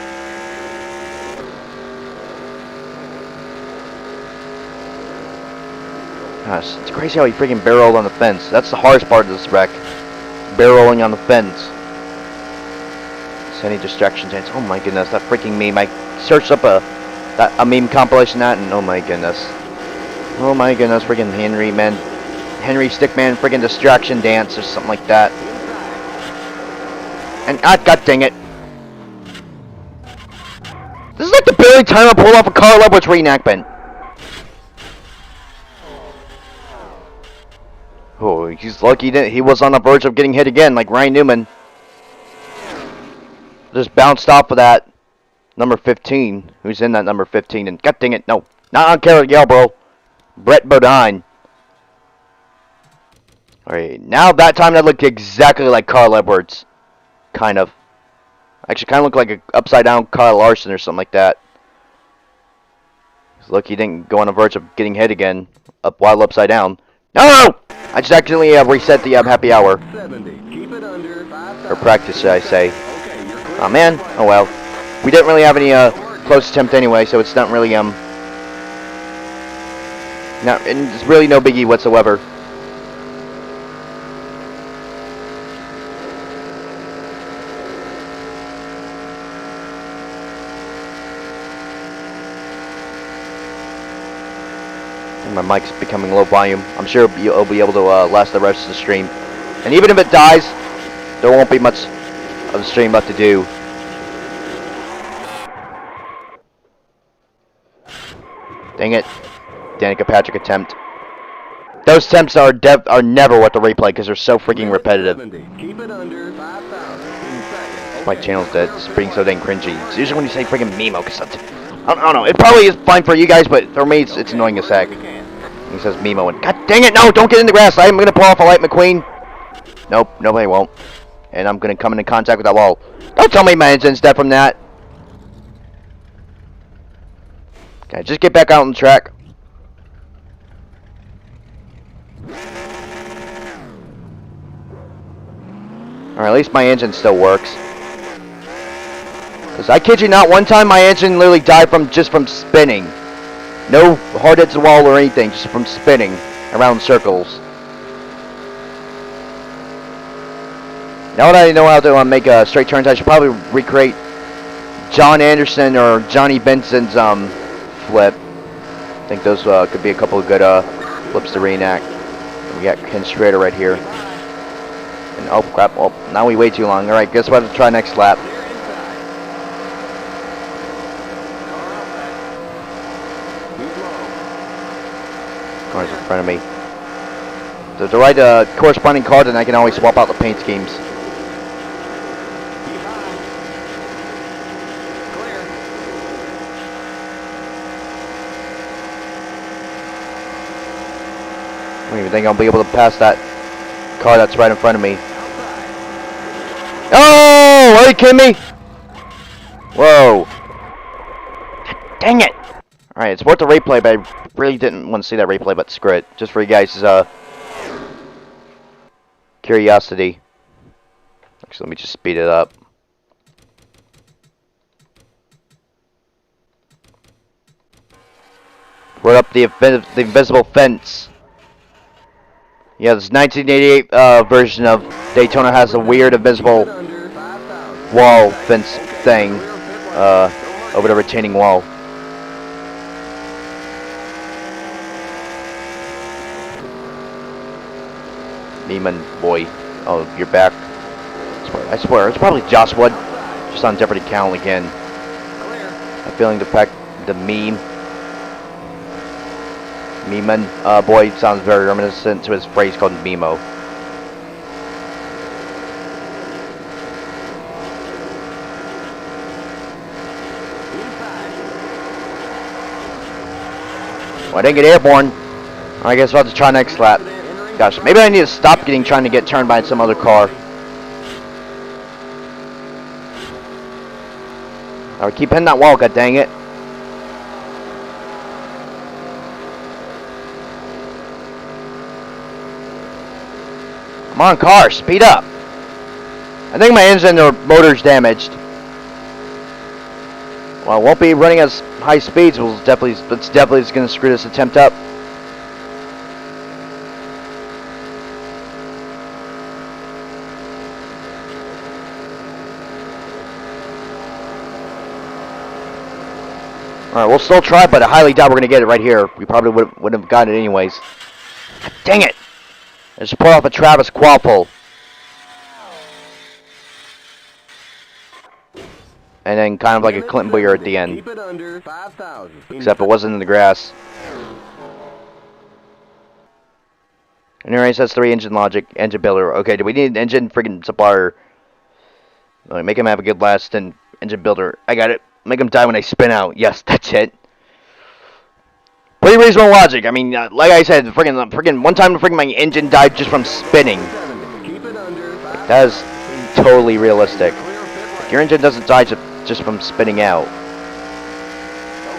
Gosh, it's crazy how he freaking barreled on the fence. That's the hardest part of this wreck. Barreling on the fence. Any distractions? Oh my goodness, that freaking meme. I searched up a meme compilation of that, and oh my goodness. Oh my goodness, freaking Henry Stickman freaking distraction dance or something like that. And god dang it. This is like the barely time I pulled off a Carl Edwards reenactment. Oh, he's lucky that he was on the verge of getting hit again, like Ryan Newman. Just bounced off of that number 15. Who's in that number 15? And god dang it, no. Not on Carrot Yell, bro. Brett Bodine. Alright, now that time that looked exactly like Carl Edwards. Kind of. Actually, kind of looked like an upside down Kyle Larson or something like that. Look, he didn't go on the verge of getting hit again. While upside down. No! I just accidentally reset the happy hour. 70. Keep it under 5,000. Or practice, should I say. Okay, you're clear. Oh man, oh well. We didn't really have any close attempt anyway, so it's not really and it's really no biggie whatsoever. My mic's becoming low volume. I'm sure you'll be able to last the rest of the stream. And even if it dies, there won't be much of the stream left to do. Dang it. Danica Patrick attempt. Those attempts are never worth the replay because they're so freaking repetitive. Keep it under 5,000 in second. My channel's dead. It's being so dang cringy. It's usually when you say freaking Mimo, because I don't know. It probably is fine for you guys, but for me, it's annoying as heck. He says Mimo, and god dang it, no, don't get in the grass. I'm going to pull off a Light McQueen. Nope, nobody won't. And I'm going to come into contact with that wall. Don't tell me my engine's dead from that. Okay, just get back out on the track. Or at least my engine still works. Because I kid you not, one time my engine literally died from spinning. No hard hits the wall or anything, just from spinning around circles. Now that I know how to make straight turns, I should probably recreate John Anderson or Johnny Benson's flip. I think those could be a couple of good flips to reenact. We got Ken Schrader right here. And oh crap, oh, now we wait too long. Alright, guess what, let's try next lap. Cars in front of me. There's the right corresponding car, then I can always swap out the paint schemes. I don't even think I'll be able to pass that car that's right in front of me. Oh! Are you kidding me? Whoa. God dang it! Alright, it's worth the replay, but I really didn't want to see that replay, but screw it. Just for you guys' curiosity. Actually, let me just speed it up. We're up the invisible fence. Yeah, this 1988 version of Daytona has a weird invisible wall fence thing over the retaining wall. Neiman, boy. Oh, you're back. I swear, it's probably Josh Wood, just on different account again. I'm feeling the meme. Meeman, boy, sounds very reminiscent to his phrase called Mimo. Well, I didn't get airborne. I guess I'll have to try next lap. Gosh, maybe I need to stop trying to get turned by some other car. I would keep hitting that wall, god dang it. Come on, car, speed up. I think my engine or motor's damaged. Well, I won't be running as high speeds. It's definitely going to screw this attempt up. Alright, we'll still try, but I highly doubt we're going to get it right here. We probably would have gotten it anyways. God dang it! I just pulled off a Travis quadruple. And then kind of like a Clinton Booyer at the end. Keep it under 5,000. Except it wasn't in the grass. NR2003 engine logic, engine builder. Okay, do we need an engine freaking supplier? Make him have a good last and engine builder. I got it. Make him die when I spin out. Yes, that's it. Pretty reasonable logic. I mean, like I said, freaking one time my engine died just from spinning. That is totally realistic. If your engine doesn't die just from spinning out,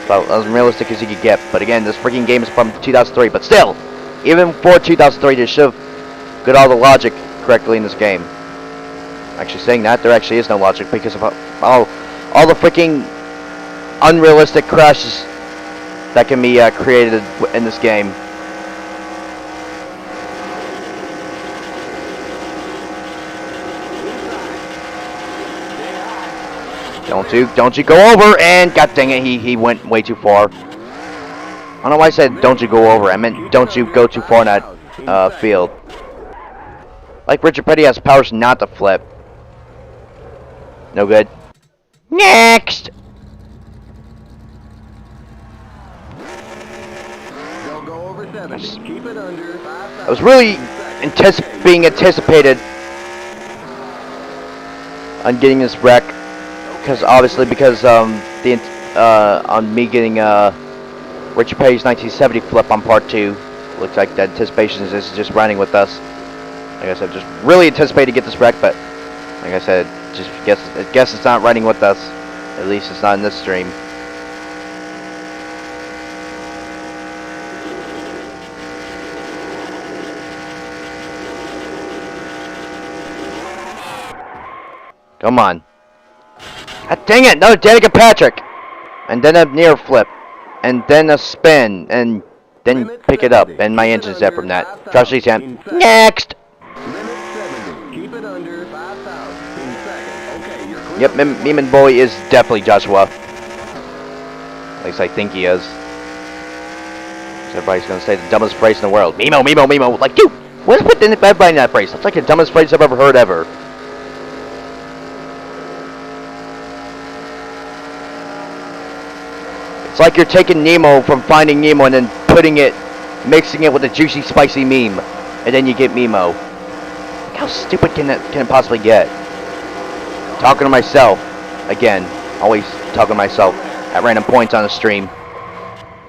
about as realistic as you could get. But again, this freaking game is from 2003. But still, even for 2003, they should have got all the logic correctly in this game. Actually, saying that, there actually is no logic because of all the freaking unrealistic crashes that can be created in this game. Don't you go over, and god dang it, he went way too far. I don't know why I said don't you go over. I meant don't you go too far in that field. Like Richard Petty has powers not to flip. No good. Next. I was really being anticipated on getting this wreck, because on me getting Richard Petty's 1970 flip on part 2. Looks like the anticipation is just running with us. Like I said, just really anticipated to get this wreck, but like I said, just guess it's not running with us. At least it's not in this stream. Come on. God dang it! No, Danica Patrick! And then a near flip. And then a spin. And then pick it up. And my engine's dead from that. Trust these hand. Next! Yep, Meme Boy is definitely Joshua. At least I think he is. So everybody's gonna say the dumbest phrase in the world. Memo, Memo, Memo. Like, dude, what's put in everybody in that phrase? That's like the dumbest phrase I've ever heard ever. It's like you're taking Nemo from Finding Nemo and then mixing it with a juicy, spicy meme, and then you get Memo. Like, how stupid can it possibly get? Talking to myself again, always talking to myself at random points on the stream.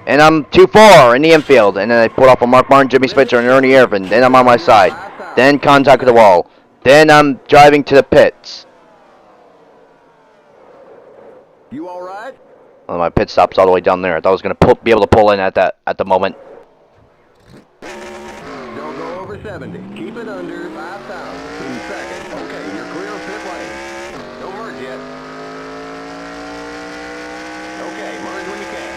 And I'm too far in the infield, and then I pulled off a Mark Martin, Jimmy Spitzer, and Ernie Irvin. Then I'm on my side. Then contact with the wall. Then I'm driving to the pits. You all right? Well, my pit stop's all the way down there. I thought I was going to be able to pull in at the moment. Don't go over 70. Keep it under 5,000 in second. Okay, you're clear of pit lane. Don't merge yet. Okay, merge when you can.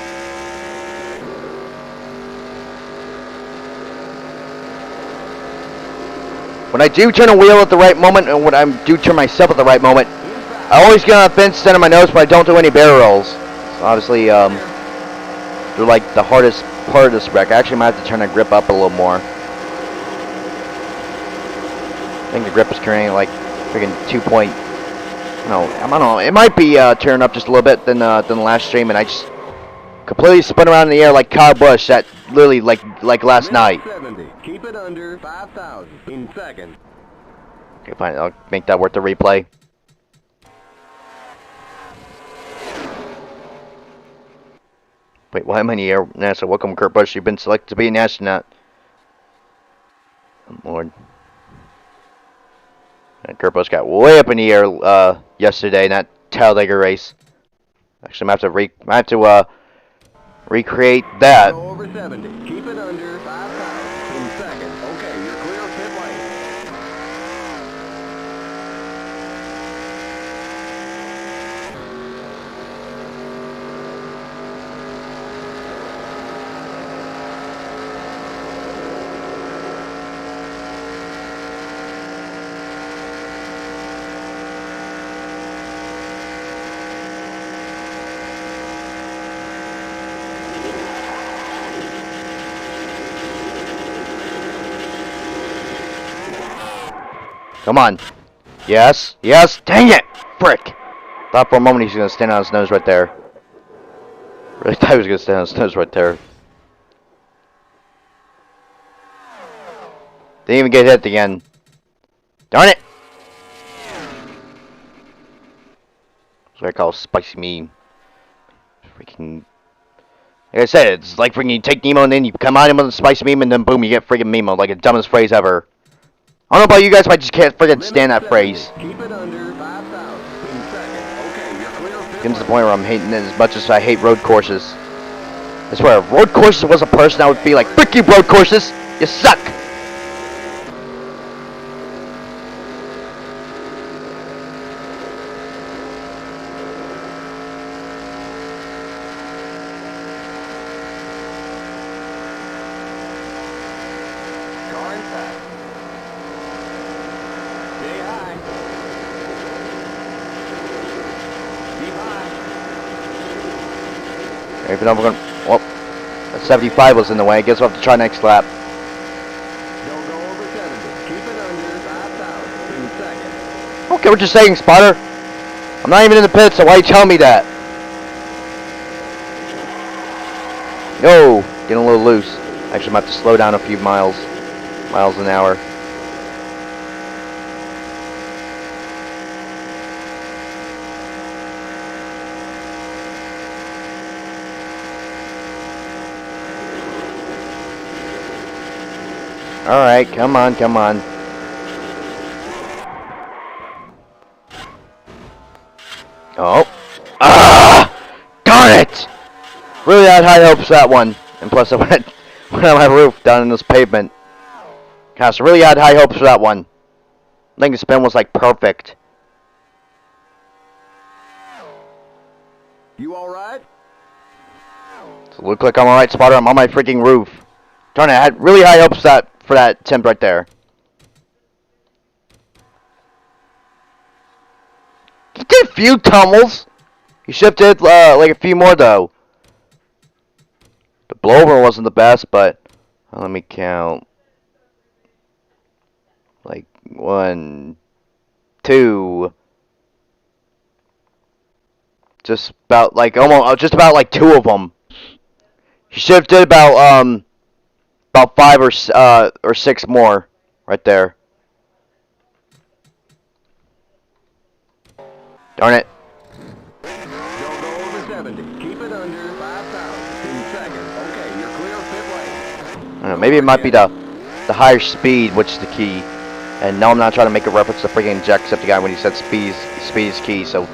When I do turn a wheel at the right moment, and when I do turn myself at the right moment, I always get on the fence, center my nose, but I don't do any barrel rolls. Obviously, they're like the hardest part of this wreck. I actually might have to turn the grip up a little more. I think the grip is carrying like freaking 2 point. No, I don't know. It might be turning up just a little bit than the last stream, and I just completely spun around in the air like Kyle Busch. That literally like last night. 70. Keep it under 5,000 in second. Okay, fine. I'll make that worth the replay. Wait, why am I in the air? NASA, welcome, Kurt Busch. You've been selected to be an astronaut. Oh, Lord. And Kurt Busch got way up in the air yesterday in that Talladega race. Actually, I have to recreate that. Go over 70. Keep it under 5,000 in second. Okay, you're clear of pit lane. Come on. Yes. Yes. Dang it. Frick. Thought for a moment he's going to stand on his nose right there. Really thought he was going to stand on his nose right there. Didn't even get hit again. Darn it. That's what I call spicy meme. Freaking... Like I said, it's like freaking you take Nemo and then you come on him with a spicy meme and then boom, you get freaking Nemo. Like the dumbest phrase ever. I don't know about you guys, but I just can't freaking stand that phrase. Keep it under 5,000 in seconds. Okay, you're clear of pit Comes to the lane. point where I'm hating it as much as I hate road courses. I swear, if road courses was a person, I would be like, frick you road courses! You suck! Car intact. Stay high. Keep high. Even though we're gonna... Well, that 75 was in the way. I guess we'll have to try next lap. Don't go over 70. Keep it under 5,000 in seconds. Okay, we're just saying, spotter. I'm not even in the pit, so why are you telling me that? Yo, getting a little loose. Actually, I'm going to have to slow down a few miles an hour. Alright, come on, come on. Oh. Ah! Darn it! Really had high hopes for that one. And plus I went on my roof down in this pavement. Gosh, I really had high hopes for that one. I think the spin was like perfect. You alright? So look like I'm alright, spotter. I'm on my freaking roof. Darn it, I had really high hopes for that attempt right there. He did a few tumbles. He shifted like a few more though. The blowover wasn't the best, but let me count. Like 1, 2. Just about like just about like 2 of them. He shifted about 5 or 6 more right there. Darn it. Don't go over 70. Keep it under 5,000 in seconds. Okay, you're clear of pit lane. I don't know, maybe it might be the higher speed, which is the key. And no, I'm not trying to make a reference to freaking Jacksepticeye when he said speed is key. So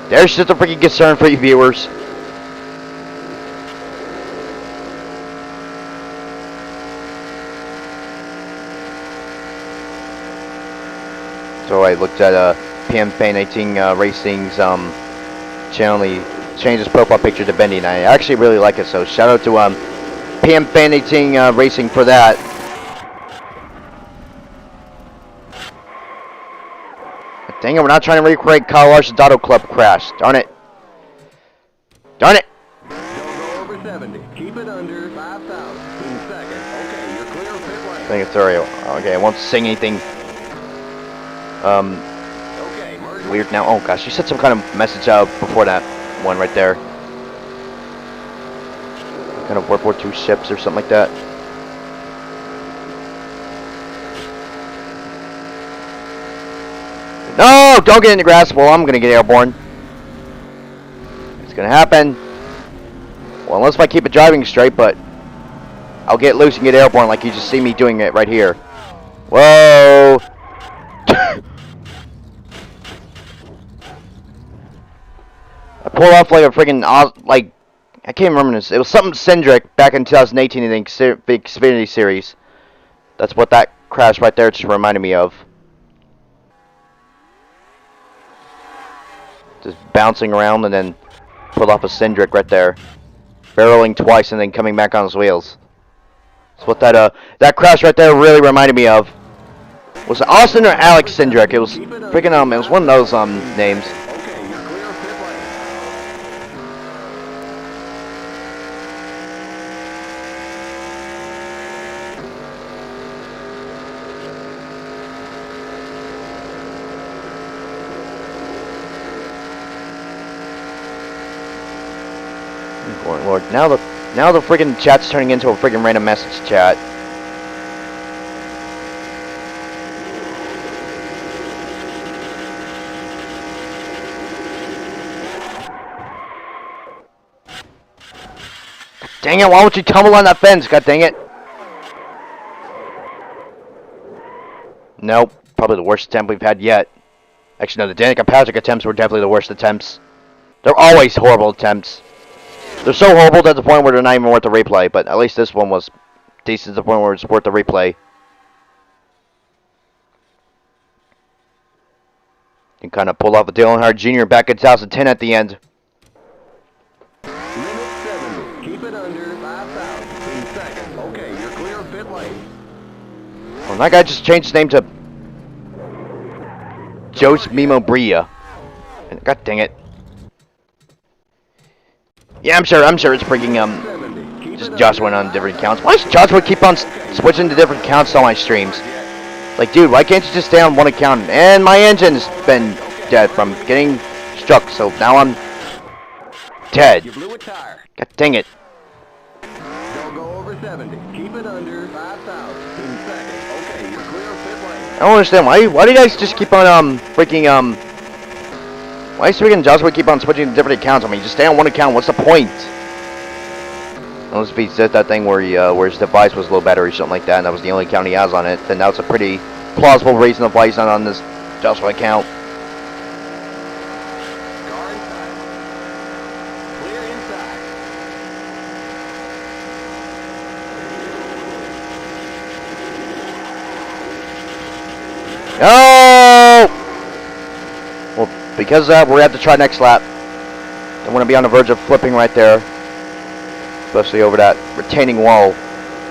there's just a freaking concern for you viewers. So I looked at PM Fan 18 Racing's channel. He changed his profile picture to Bendy, and I actually really like it. So shout out to PM Fan 18 Racing for that. Dang it, we're not trying to recreate Kyle Larson's auto club crash. Darn it. Darn it. Don't go over 70. Keep it under 5,000 in seconds. Okay, you're clear of pit lane. I think it's alright. Okay, I won't sing anything Okay, merge. weird now. Oh gosh, you said some kind of message out before that one right there. Kind of World War II ships or something like that. No! Don't get in the grass. Well, I'm gonna get airborne. It's gonna happen. Well, unless if I keep it driving straight, but I'll get loose and get airborne like you just see me doing it right here. Whoa! I pulled off like a friggin' like I can't remember this. It was something Cindric back in 2018 in the Xfinity series. That's what that crash right there just reminded me of. Just bouncing around and then pulled off a Cindric right there, barreling twice and then coming back on his wheels. That's what that crash right there really reminded me of. Was it Austin or Alex Cindric? It was freaking it was one of those names. Okay, you're clear of pit lane. Oh, Lord, now the friggin' chat's turning into a friggin' random message chat. Dang it, why won't you tumble on that fence? God dang it. Nope, probably the worst attempt we've had yet. Actually, no, the Danica Patrick attempts were definitely the worst attempts. They're always horrible attempts. They're so horrible to the point where they're not even worth the replay, but at least this one was decent to the point where it's worth the replay. You kind of pulled off a Dale Earnhardt Jr. back in 2010 at the end. Limit 70. Keep it under 5,000 in second. Okay, you're clear of pit lane. Well, that guy just changed his name to Jose Mimo Bria. God dang it. Yeah, I'm sure it's freaking, just Josh went on different accounts. Why does Joshua keep on switching to different accounts on my streams? Like, dude, why can't you just stay on one account? And my engine's been dead from getting struck, so now I'm dead. You blew a tire. God dang it. Don't go over 70. Keep it under 5,000 in second. Okay, you're clear of pit lane. I don't understand, why do you guys just keep on, why does freaking Joshua keep on switching to different accounts? I mean, just stay on one account, what's the point? Unless if he said that thing where where his device was low battery or something like that, and that was the only account he has on it, then that's a pretty plausible reason of why he's not on this Joshua account. Car inside. Clear inside. No! Well, because of that, we're going to have to try next lap. I'm going to be on the verge of flipping right there. Especially over that retaining wall.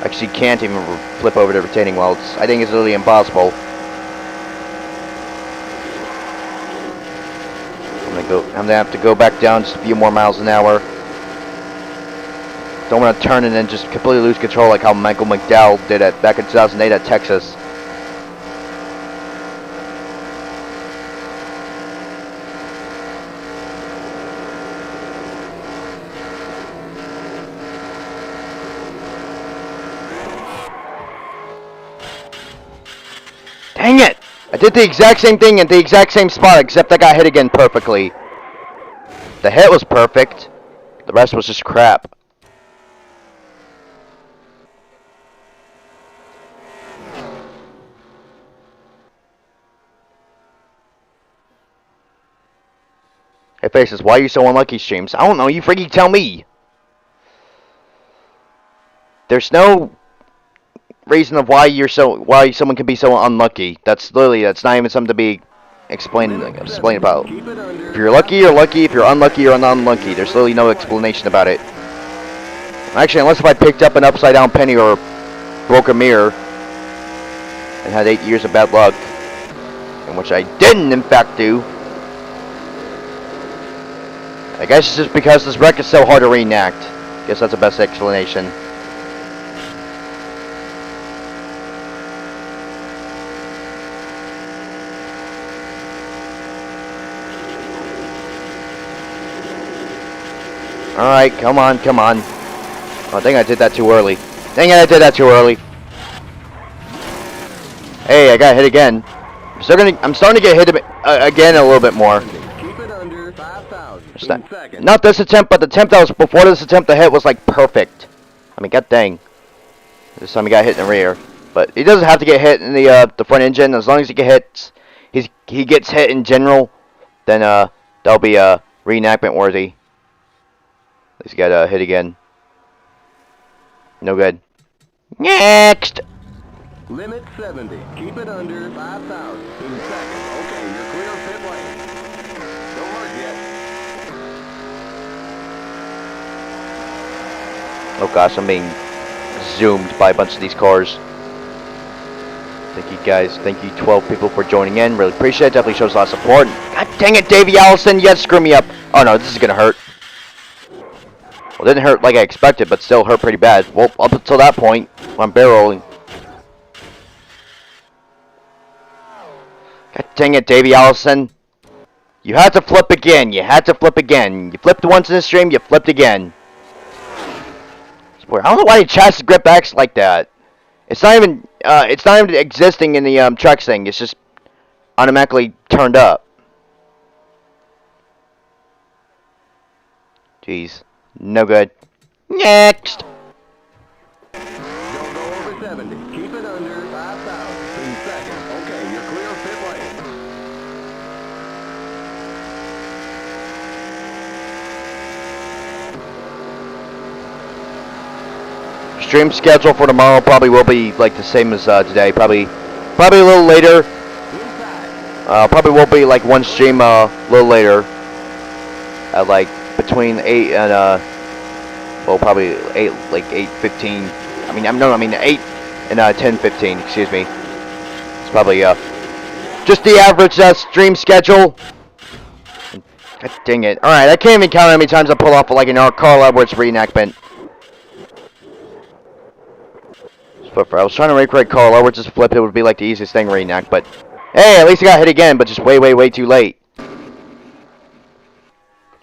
Actually, you can't even flip over the retaining wall. I think it's literally impossible. I'm gonna have to go back down just a few more miles an hour. Don't want to turn and then just completely lose control like how Michael McDowell did it back in 2008 at Texas. Dang it! I did the exact same thing at the exact same spot, except I got hit again perfectly. The hit was perfect. The rest was just crap. Hey Faces, why are you so unlucky, streams? I don't know, you freaking tell me. There's no reason of why someone can be so unlucky. That's not even something to be explained about. If you're lucky, you're lucky. If you're unlucky, you're unlucky. There's literally no explanation about it. Actually, unless if I picked up an upside down penny or broke a mirror and had 8 years of bad luck, in which I didn't in fact do. I guess it's just because this wreck is so hard to reenact. Guess that's the best explanation. Alright, come on. Oh, I think I did that too early. Dang it, I did that too early. Hey, I got hit again. I'm starting to get hit again a little bit more. Keep it under 5,000 not this attempt, but the attempt that was before this attempt, the hit was like perfect. I mean, god dang. This time he got hit in the rear. But he doesn't have to get hit in the front engine. As long as he gets hit in general, then that'll be reenactment worthy. He's got hit again. No good. Next! Limit 70. Keep it under 5,000 in second. Okay, you're clear of pit lane. Don't hurt yet. Oh gosh, I'm being zoomed by a bunch of these cars. Thank you guys. Thank you 12 people for joining in. Really appreciate it. Definitely shows a lot of support. God dang it, Davey Allison. You screw me up. Oh no, this is gonna hurt. Well, it didn't hurt like I expected, but still hurt pretty bad. Well, up until that point, when I'm barrel rolling. God dang it, Davey Allison. You had to flip again. You flipped once in the stream, you flipped again. I don't know why the chassis grip acts like that. It's not even existing in the truck thing. It's just automatically turned up. Jeez, no good. Next. Don't go over 70. Keep it under 5,000 in second. Okay, you're clear of pit lane. Stream schedule for tomorrow probably will be like the same as today. Probably a little later. Probably will be like one stream a little later. At like between 8 and well, probably 8, like 8:15. I mean 8 and 10:15. Excuse me. It's probably just the average stream schedule. God dang it! All right, I can't even count how many times I pull off like an Carl Edwards reenactment. If I was trying to recreate Carl Edwards' flip, it would be like the easiest thing to reenact. But hey, at least I got hit again, but just way too late.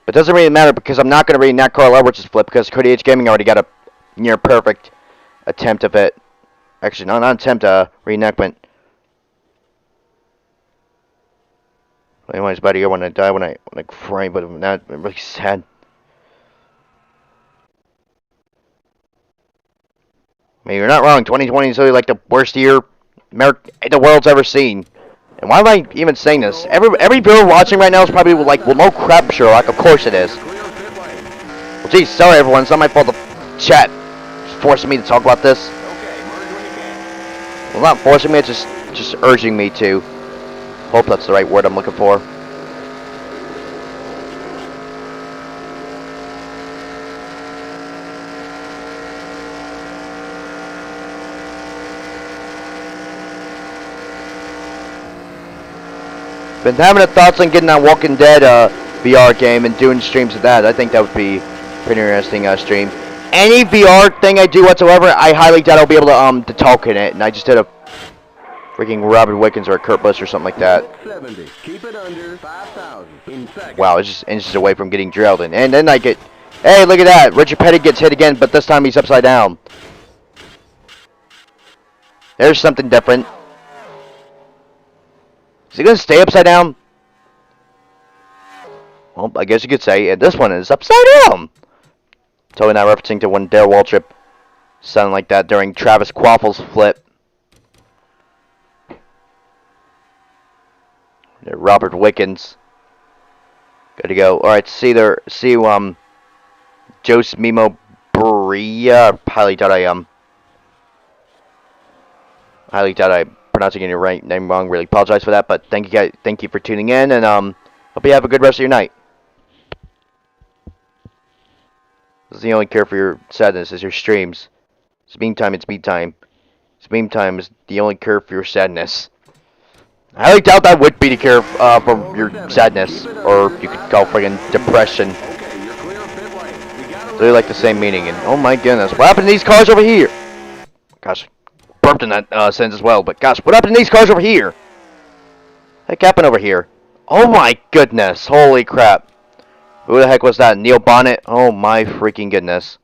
But it doesn't really matter because I'm not going to reenact Carl Edwards' flip because Cody H Gaming already got a near perfect attempt of it. Actually, no, not attempt, reenactment. Anyways, buddy, I want to die when I cry, but I'm not. I'm really sad. I mean, you're not wrong. 2020 is really like the worst year the world's ever seen. And why am I even saying this? Every viewer watching right now is probably like, well, no crap, Sherlock. Of course it is. Well, geez, sorry everyone. It's not my fault. The chat is forcing me to talk about this. Well, not forcing me. It's just urging me to. Hope that's the right word I'm looking for. Been having a thoughts on getting that Walking Dead VR game and doing streams of that. I think that would be pretty interesting stream. Any VR thing I do whatsoever, I highly doubt I'll be able to talk in it. And I just did a freaking Robert Wickens or a Kurt Busch or something like that. 70. Keep it under 5,000 in second. Wow, it's just inches away from getting drilled in. And then I get, hey, look at that. Richard Petty gets hit again, but this time he's upside down. There's something different. Is he going to stay upside down? Well, I guess you could say, and this one is upside down. Totally not referencing to when Dare Waltrip sounded like that during Travis Quaffle's flip. Robert Wickens. Good to go. Alright, see you, Jose Mimo Bria. Highly doubt I pronouncing your right name wrong. Really apologize for that, but thank you guys. Thank you for tuning in, and hope you have a good rest of your night. This is the only cure for your sadness is your streams. It's meme time. It's meme time. It's meme time is the only cure for your sadness. I highly doubt that would be the cure for your sadness, or you could call friggin' depression. It's really like the same meaning. And oh my goodness, what happened to these cars over here? Gosh. Burped in that sense as well, but gosh, what happened to these cars over here? What happened over here? Oh my goodness, holy crap. Who the heck was that? Neil Bonnet? Oh my freaking goodness.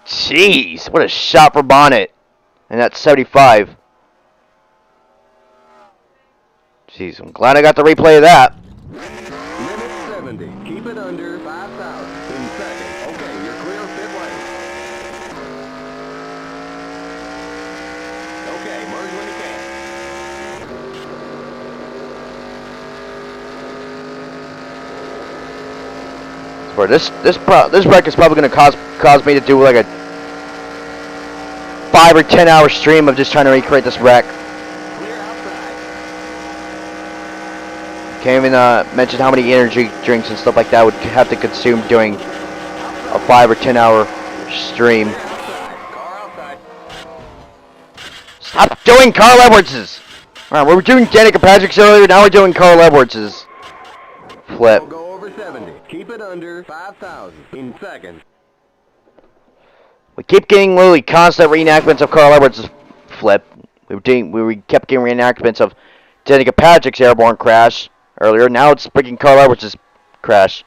Jeez, what a shot for Bonnet. And that's 75. Jeez, I'm glad I got the replay of that. Limit 70. Keep it under 5,000 in second. Okay, you're clear of pit lane. Okay, merge when you can. For this wreck is probably going to cause me to do like a 5 or 10 hour stream of just trying to recreate this wreck. Clear outside. Can't even mention how many energy drinks and stuff like that would have to consume doing a 5 or 10 hour stream. Car outside. Stop doing Carl Edwards's! Alright, we were doing Danica Patrick's earlier, now we're doing Carl Edwards's flip. Don't go over 70. Keep it under 5,000 in second. We keep getting literally constant reenactments of Carl Edwards' flip. We kept getting reenactments of Danica Patrick's airborne crash earlier. Now it's freaking Carl Edwards' crash.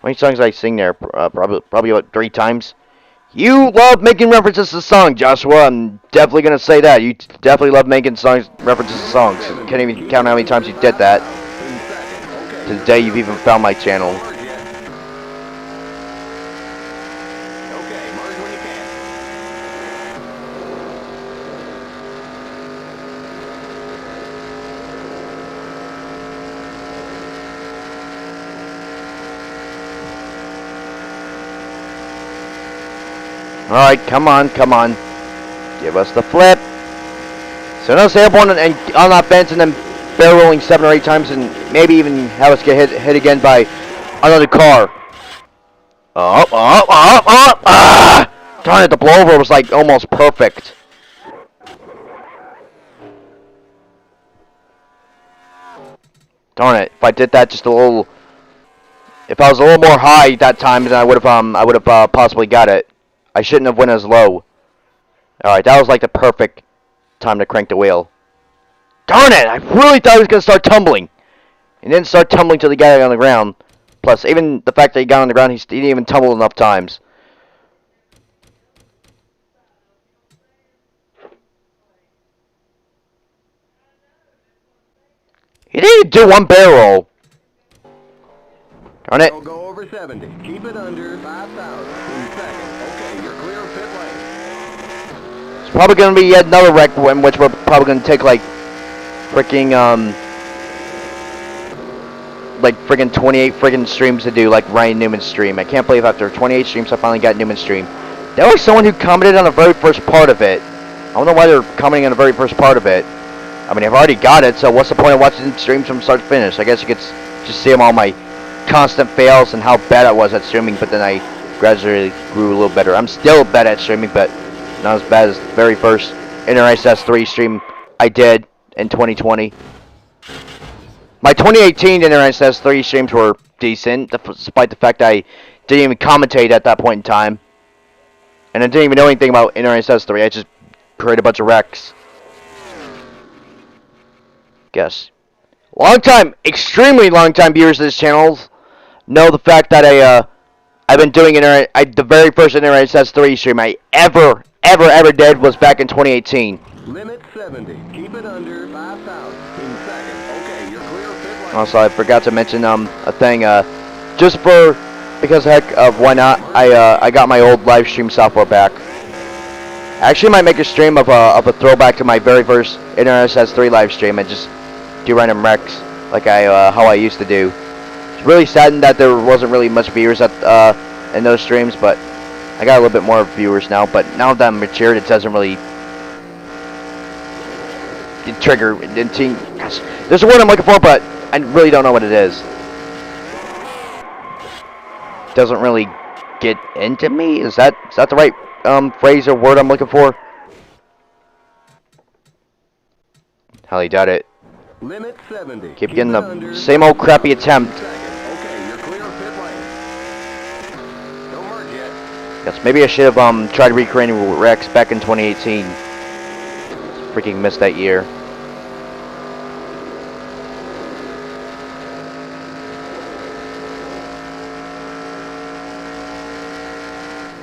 many songs I sing there? Probably about 3 times. You love making references to songs, Joshua. I'm definitely gonna say that. You definitely love making songs references to songs. Can't even count how many times you did that. To the day you've even found my channel. Alright, come on, come on. Give us the flip. So now stay up on that fence and then barrel rolling 7 or 8 times and maybe even have us get hit again by another car. Ah! Darn it, the blowover was like almost perfect. Darn it, if I did that just a little... If I was a little more high that time, then I would have possibly got it. I shouldn't have went as low. Alright, that was like the perfect time to crank the wheel. Darn it! I really thought he was going to start tumbling. He didn't start tumbling till he got on the ground. Plus, even the fact that he got on the ground, he didn't even tumble enough times. He didn't do one barrel roll. Darn it. Don't go over 70. Keep it under 5,000 in second. Okay, you're clear of pit lane. It's probably going to be yet another wreck in which we're probably going to take like freaking 28 freaking streams to do, like Ryan Newman's stream. I can't believe after 28 streams I finally got Newman's stream. There was someone who commented on the very first part of it. I don't know why they're commenting on the very first part of it. I mean, I've already got it, so what's the point of watching streams from start to finish? I guess you could just see them all my constant fails and how bad I was at streaming, but then I gradually grew a little better. I'm still bad at streaming, but not as bad as the very first NR2003 stream I did in 2020. My 2018 NR2003 streams were decent, despite the fact I didn't even commentate at that point in time. And I didn't even know anything about NR2003, I just created a bunch of wrecks. Guess. Long time, extremely long time viewers of this channel know the fact that I've been doing the very first NR2003 stream I ever did was back in 2018. Limit 70. Keep it under 5,000 in second. Okay, you're clear of pit lane. Also, I forgot to mention a thing. Just because heck of why not? I got my old live stream software back. I actually might make a stream of a throwback to my very first NR2003 live stream and just do random wrecks like how I used to do. It's really saddened that there wasn't really much viewers in those streams, but I got a little bit more viewers now. But now that I'm matured, it doesn't really trigger. Gosh, there's a word I'm looking for, but I really don't know what it is. Doesn't really get into me. Is that the right phrase or word I'm looking for? Highly doubt it. Limit 70. Keep getting the same old crappy attempt. Okay, you're clear of pit lane. Don't merge yet. Yes, maybe I should have tried recreating Rex back in 2018. Freaking missed that year.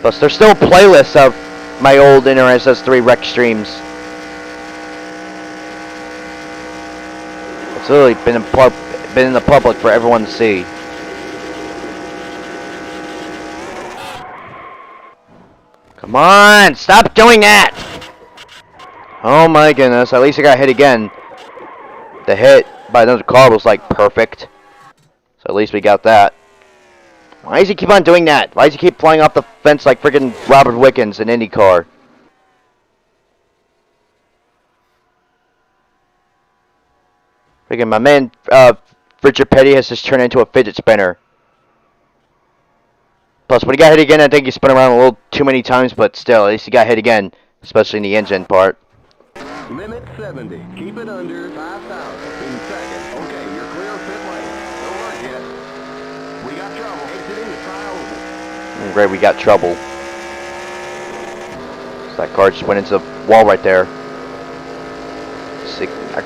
Plus, there's still playlists of my old NR2003 Rec streams. It's literally been in the public for everyone to see. Come on, stop doing that! Oh my goodness, at least I got hit again. The hit by another car was like perfect. So at least we got that. Why does he keep on doing that? Why does he keep flying off the fence like freaking Robert Wickens in IndyCar? Freaking my man, Richard Petty has just turned into a fidget spinner. Plus, when he got hit again, I think he spun around a little too many times, but still, at least he got hit again, especially in the engine part. Limit 70. Keep it under 5,000 in second. Okay, you're clear of pit lane. Don't merge yet. We got trouble. Exiting the trial. Great, we got trouble. So that car just went into the wall right there.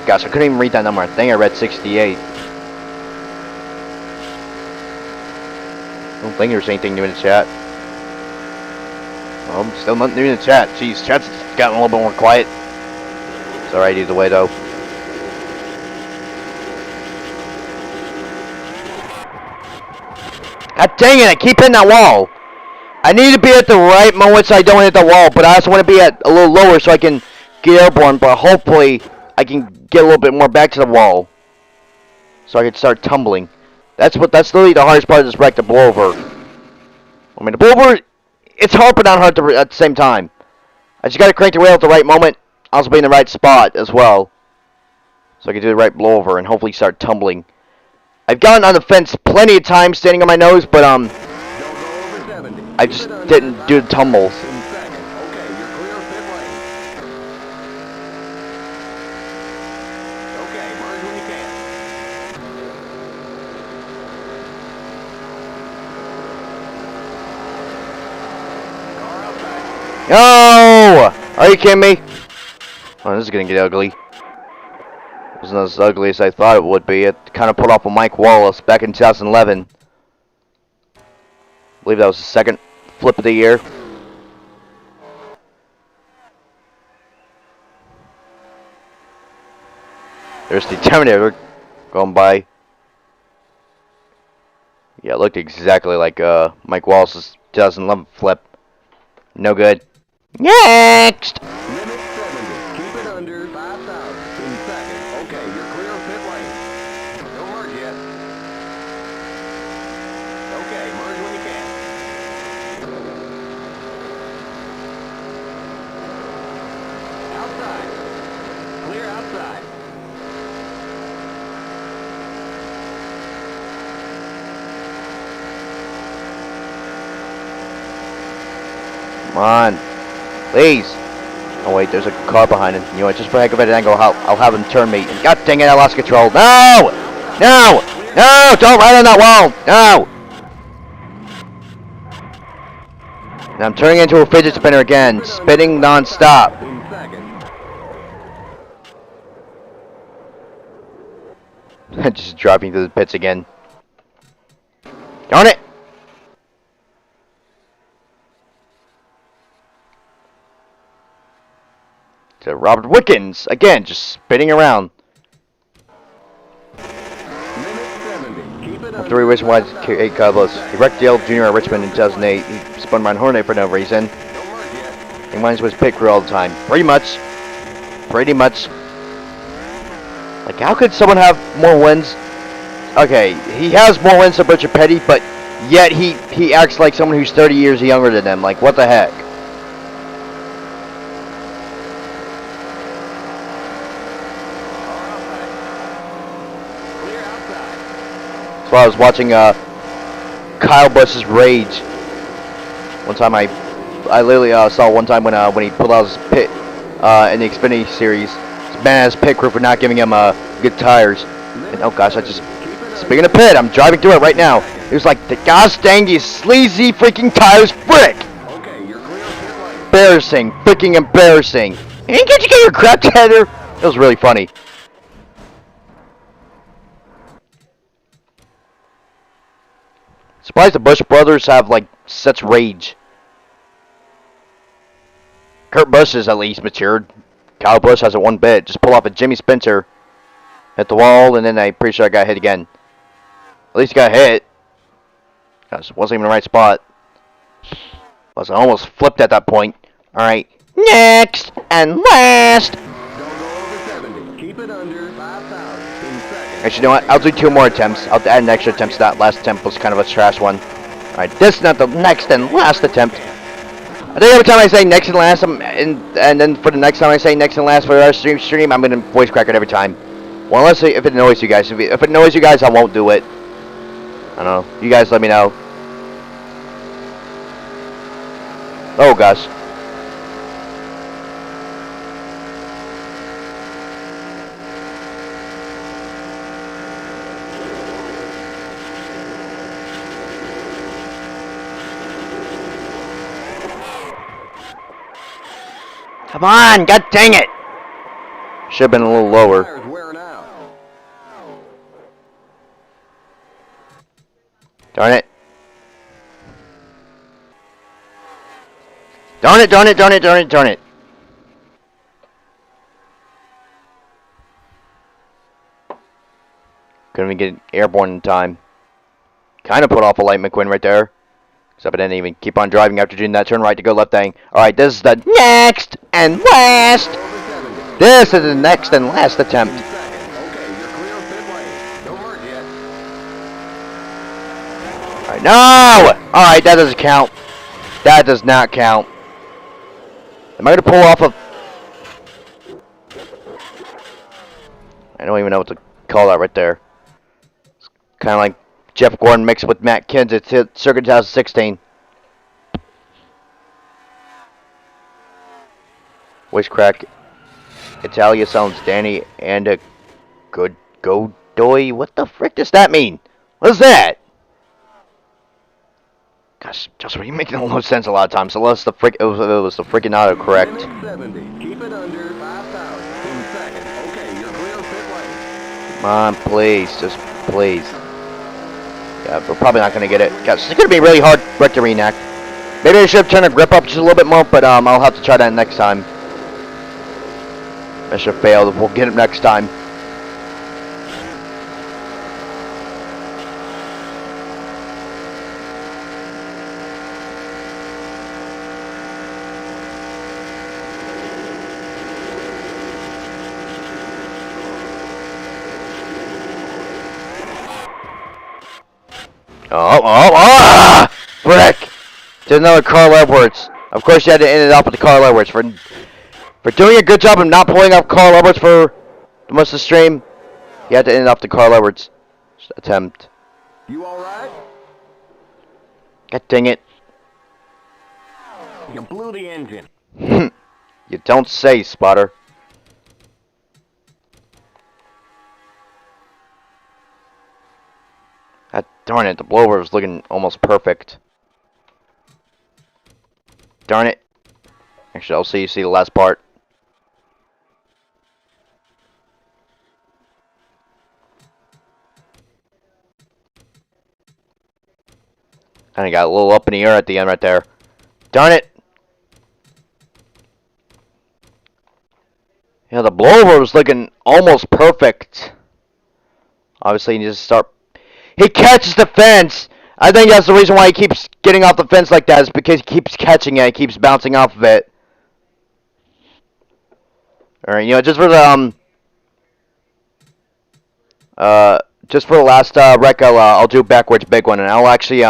Gosh, I couldn't even read that number. I think I read 68. I don't think there's anything new in the chat. Well, still nothing new in the chat. Jeez, chat's gotten a little bit more quiet. It's alright either way, though. God dang it, I keep hitting that wall. I need to be at the right moment so I don't hit the wall, but I also want to be at a little lower so I can get airborne, but hopefully I can get a little bit more back to the wall. So I can start tumbling. That's literally the hardest part of this wreck, to blow over. I mean, the blow over, it's hard but not hard at the same time. I just gotta crank the rail at the right moment, also be in the right spot as well. So I can do the right blow over and hopefully start tumbling. I've gotten on the fence plenty of times standing on my nose, but I just didn't do the tumbles. No! Are you kidding me? Oh, this is gonna get ugly. It wasn't as ugly as I thought it would be. It kind of put off a Mike Wallace back in 2011. I believe that was the second flip of the year. There's the Terminator going by. Yeah, it looked exactly like Mike Wallace's 2011 flip. No good. Next! Limit 70. Keep it under 5,000 in second. Okay, you're clear of pit lane. Don't merge yet. Okay, merge when you can. Outside. Clear outside. Come on. Please. Oh wait, there's a car behind him. You know what, just for the heck of it, angle, I'll have him turn me. And God dang it, I lost control. No! No! No! Don't ride on that wall! No! And I'm turning into a fidget spinner again, spinning non-stop. Just dropping through the pits again. Darn it! To Robert Wickens again, just spinning around. Well, 3 reasons why K8 Carlos. He wrecked Dale Jr. at Richmond in 2008. He spun around Hornet for no reason. He reminds me of his pit crew all the time. Pretty much. Pretty much. Like, how could someone have more wins? Okay, he has more wins than Richard Petty, but yet he acts like someone who's 30 years younger than him. Like, what the heck? So I was watching Kyle Busch's Rage. One time I literally saw one time when he pulled out his pit in the Xfinity series. His bad-ass pit crew for not giving him good tires. And oh gosh, speaking of pit, I'm driving through it right now. It was like, the gosh dang these sleazy freaking tires, frick! Embarrassing, freaking embarrassing. And can't you get your crap together? It was really funny. Surprised the Busch brothers have like such rage. Kurt Busch is at least matured. Kyle Busch hasn't one bit. Just pull off a Jimmy Spencer, hit the wall, and then I'm pretty sure I got hit again. At least got hit. Gosh, wasn't even in the right spot. I almost flipped at that point. All right, next and last. Keep it under 5,000 in second. Actually, you know what? I'll do 2 more attempts. I'll add an extra attempt. That last attempt was kind of a trash one. All right, this is not the next and last attempt. I think every time I say next and last, and then for the next time I say next and last for our stream, I'm gonna voice crack it every time. Well, unless if it annoys you guys. If it annoys you guys, I won't do it. I don't know. You guys let me know. Oh gosh. Come on, god dang it! Should have been a little lower. Darn it. Darn it, darn it, darn it, darn it, darn it. Couldn't even get airborne in time. Kind of put off a light McQueen right there. Except I didn't even keep on driving after doing that turn right to go left thing. Alright, this is the next and last. This is the next and last attempt. Alright, no! Alright, that doesn't count. That does not count. Am I going to pull off a... I don't even know what to call that right there. It's kind of like Jeff Gordon mixed with Matt Kenseth at Circuit 2016. Wishcrack. Italia sounds Danny and a good Godoy. What the frick does that mean? What is that? Gosh, Joshua, you're making no sense a lot of times. Unless the frick it was the freaking autocorrect. Keep it under 5,000 in second. Okay, you're clear of pit lane. Come on, please, just please. Yeah, we're probably not gonna get it. Gosh, it's gonna be really hard wreck to reenact. Maybe I should have turned the grip up just a little bit more, but I'll have to try that next time. I should have failed. We'll get it next time. Oh, frick! Did another Carl Edwards. Of course you had to end it up with the Carl Edwards. For doing a good job of not pulling up Carl Edwards for the most of the stream, you had to end it up the Carl Edwards attempt. You alright? God dang it. You blew the engine. You don't say, Spotter. God darn it, the blower was looking almost perfect. Darn it. Actually, I'll see the last part. Kinda got a little up in the air at the end right there. Darn it! Yeah, the blower was looking almost perfect. Obviously, you need to start... He catches the fence! I think that's the reason why he keeps getting off the fence like that, is because he keeps catching it, he keeps bouncing off of it. Alright, you know, just for the, just for the last, wreck, I'll do backwards big one, and I'll actually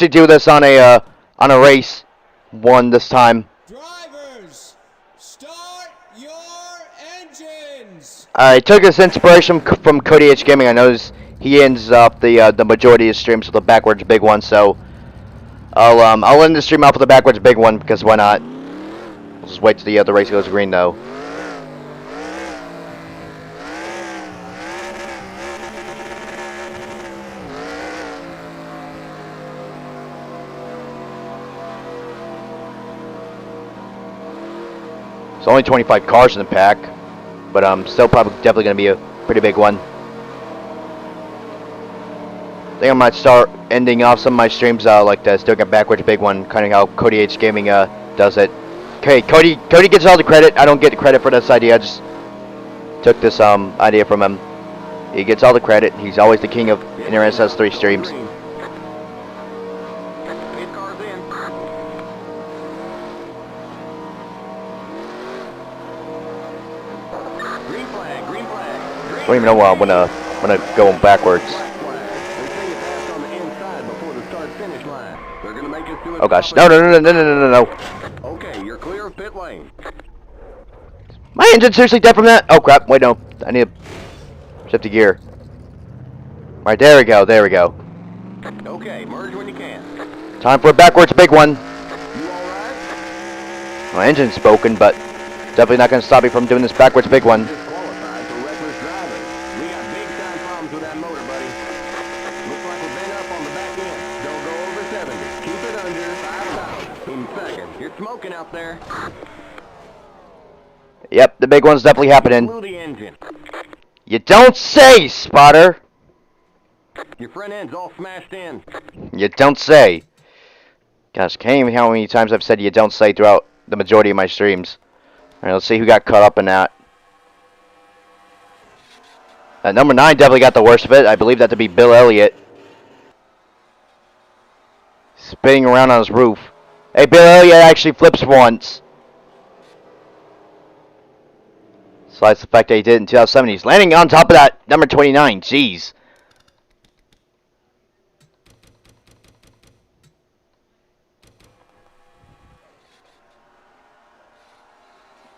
do this on a race one this time. Drivers, start your engines. I took this inspiration from Cody H Gaming. I know he ends up the majority of his streams with a backwards big one, so I'll end the stream off with a backwards big one, because why not? We'll just wait till the race goes green though. It's only 25 cars in the pack, but still definitely going to be a pretty big one. I think I might start ending off some of my streams like this, doing a backwards big one, kind of how Cody H Gaming does it. Okay, Cody gets all the credit. I don't get the credit for this idea. I just took this idea from him. He gets all the credit. He's always the king of NR2003 streams. I don't even know when I'm going backwards. Oh gosh, no. Okay, you're clear of pit lane. My engine's seriously dead from that? Oh crap, wait no. I need to shift the gear. Alright, there we go. Okay, merge when you can. Time for a backwards big one. You alright? My engine's broken, but definitely not going to stop me from doing this backwards big one. Disqualified for reckless driving. We got big time problems with that motor, buddy. Looks like we're bent up on the back end. Don't go over 70. Keep it under 5,000 in second. You're smoking out there. Yep, the big one's definitely happening. Blew the engine. You don't say, Spotter. Your front end's all smashed in. You don't say. Gosh, can't even count how many times I've said you don't say throughout the majority of my streams. Alright, let's see who got caught up in that. Number 9 definitely got the worst of it. I believe that to be Bill Elliott. Spinning around on his roof. Hey, Bill Elliott actually flips once. Slides the fact that he did in 2007. He's landing on top of that number 29. Jeez.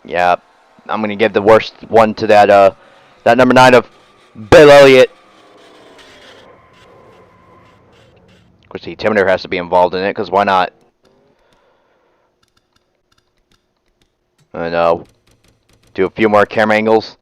Yeah, I'm gonna give the worst one to that that number 9 of Bill Elliott. Of course, the Intimidator has to be involved in it, because why not? And do a few more camera angles.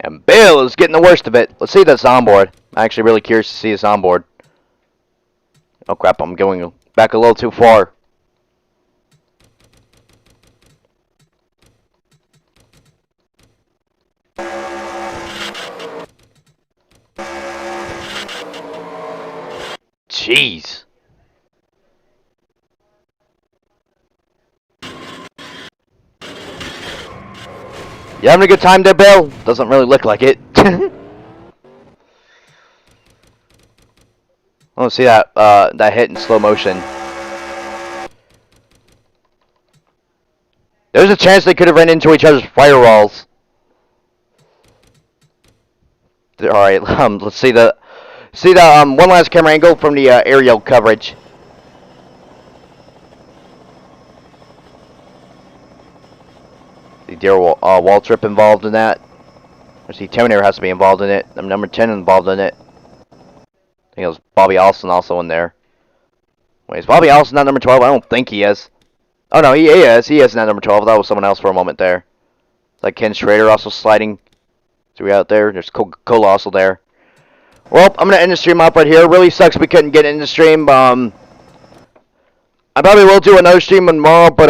And Bill is getting the worst of it. Let's see this onboard. I'm actually really curious to see this onboard. Oh crap, I'm going back a little too far. Jeez. You having a good time there, Bill? Doesn't really look like it. I want to see that that hit in slow motion. There's a chance they could have ran into each other's firewalls. All right, let's see the one last camera angle from the aerial coverage. The deer wall trip involved in that. I see Terminator has to be involved in it. Number 10 involved in it. I think it was Bobby Allison also in there. Wait, is Bobby Allison not number 12? I don't think he is. Oh no, he is. He is not number 12. That was someone else for a moment there. It's like Ken Schrader also sliding through out there. There's Coca-Cola also there. Well, I'm gonna end the stream off right here. Really sucks we couldn't get in the stream. I probably will do another stream tomorrow, but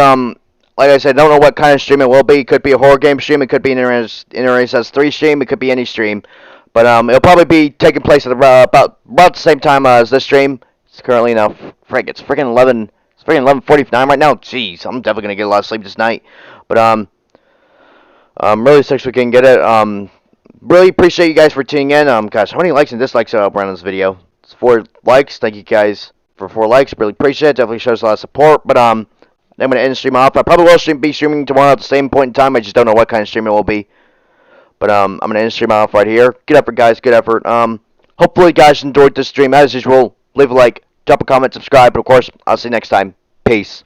like I said, I don't know what kind of stream it will be. It could be a horror game stream. It could be an NR 3 stream. It could be any stream. But it'll probably be taking place at about the same time as this stream. It's currently now, it's freaking 11. It's freaking 11:49 right now. Jeez, I'm definitely gonna get a lot of sleep this night. But really sucks we couldn't get it. Really appreciate you guys for tuning in. Gosh, how many likes and dislikes are up around this video? It's 4 likes. Thank you guys for 4 likes. Really appreciate it. Definitely shows a lot of support. But I'm gonna end the stream off. I probably will be streaming tomorrow at the same point in time. I just don't know what kind of stream it will be. But I'm gonna end the stream off right here. Good effort, guys. Good effort. Hopefully you guys enjoyed this stream. As usual, leave a like, drop a comment, subscribe. But of course, I'll see you next time. Peace.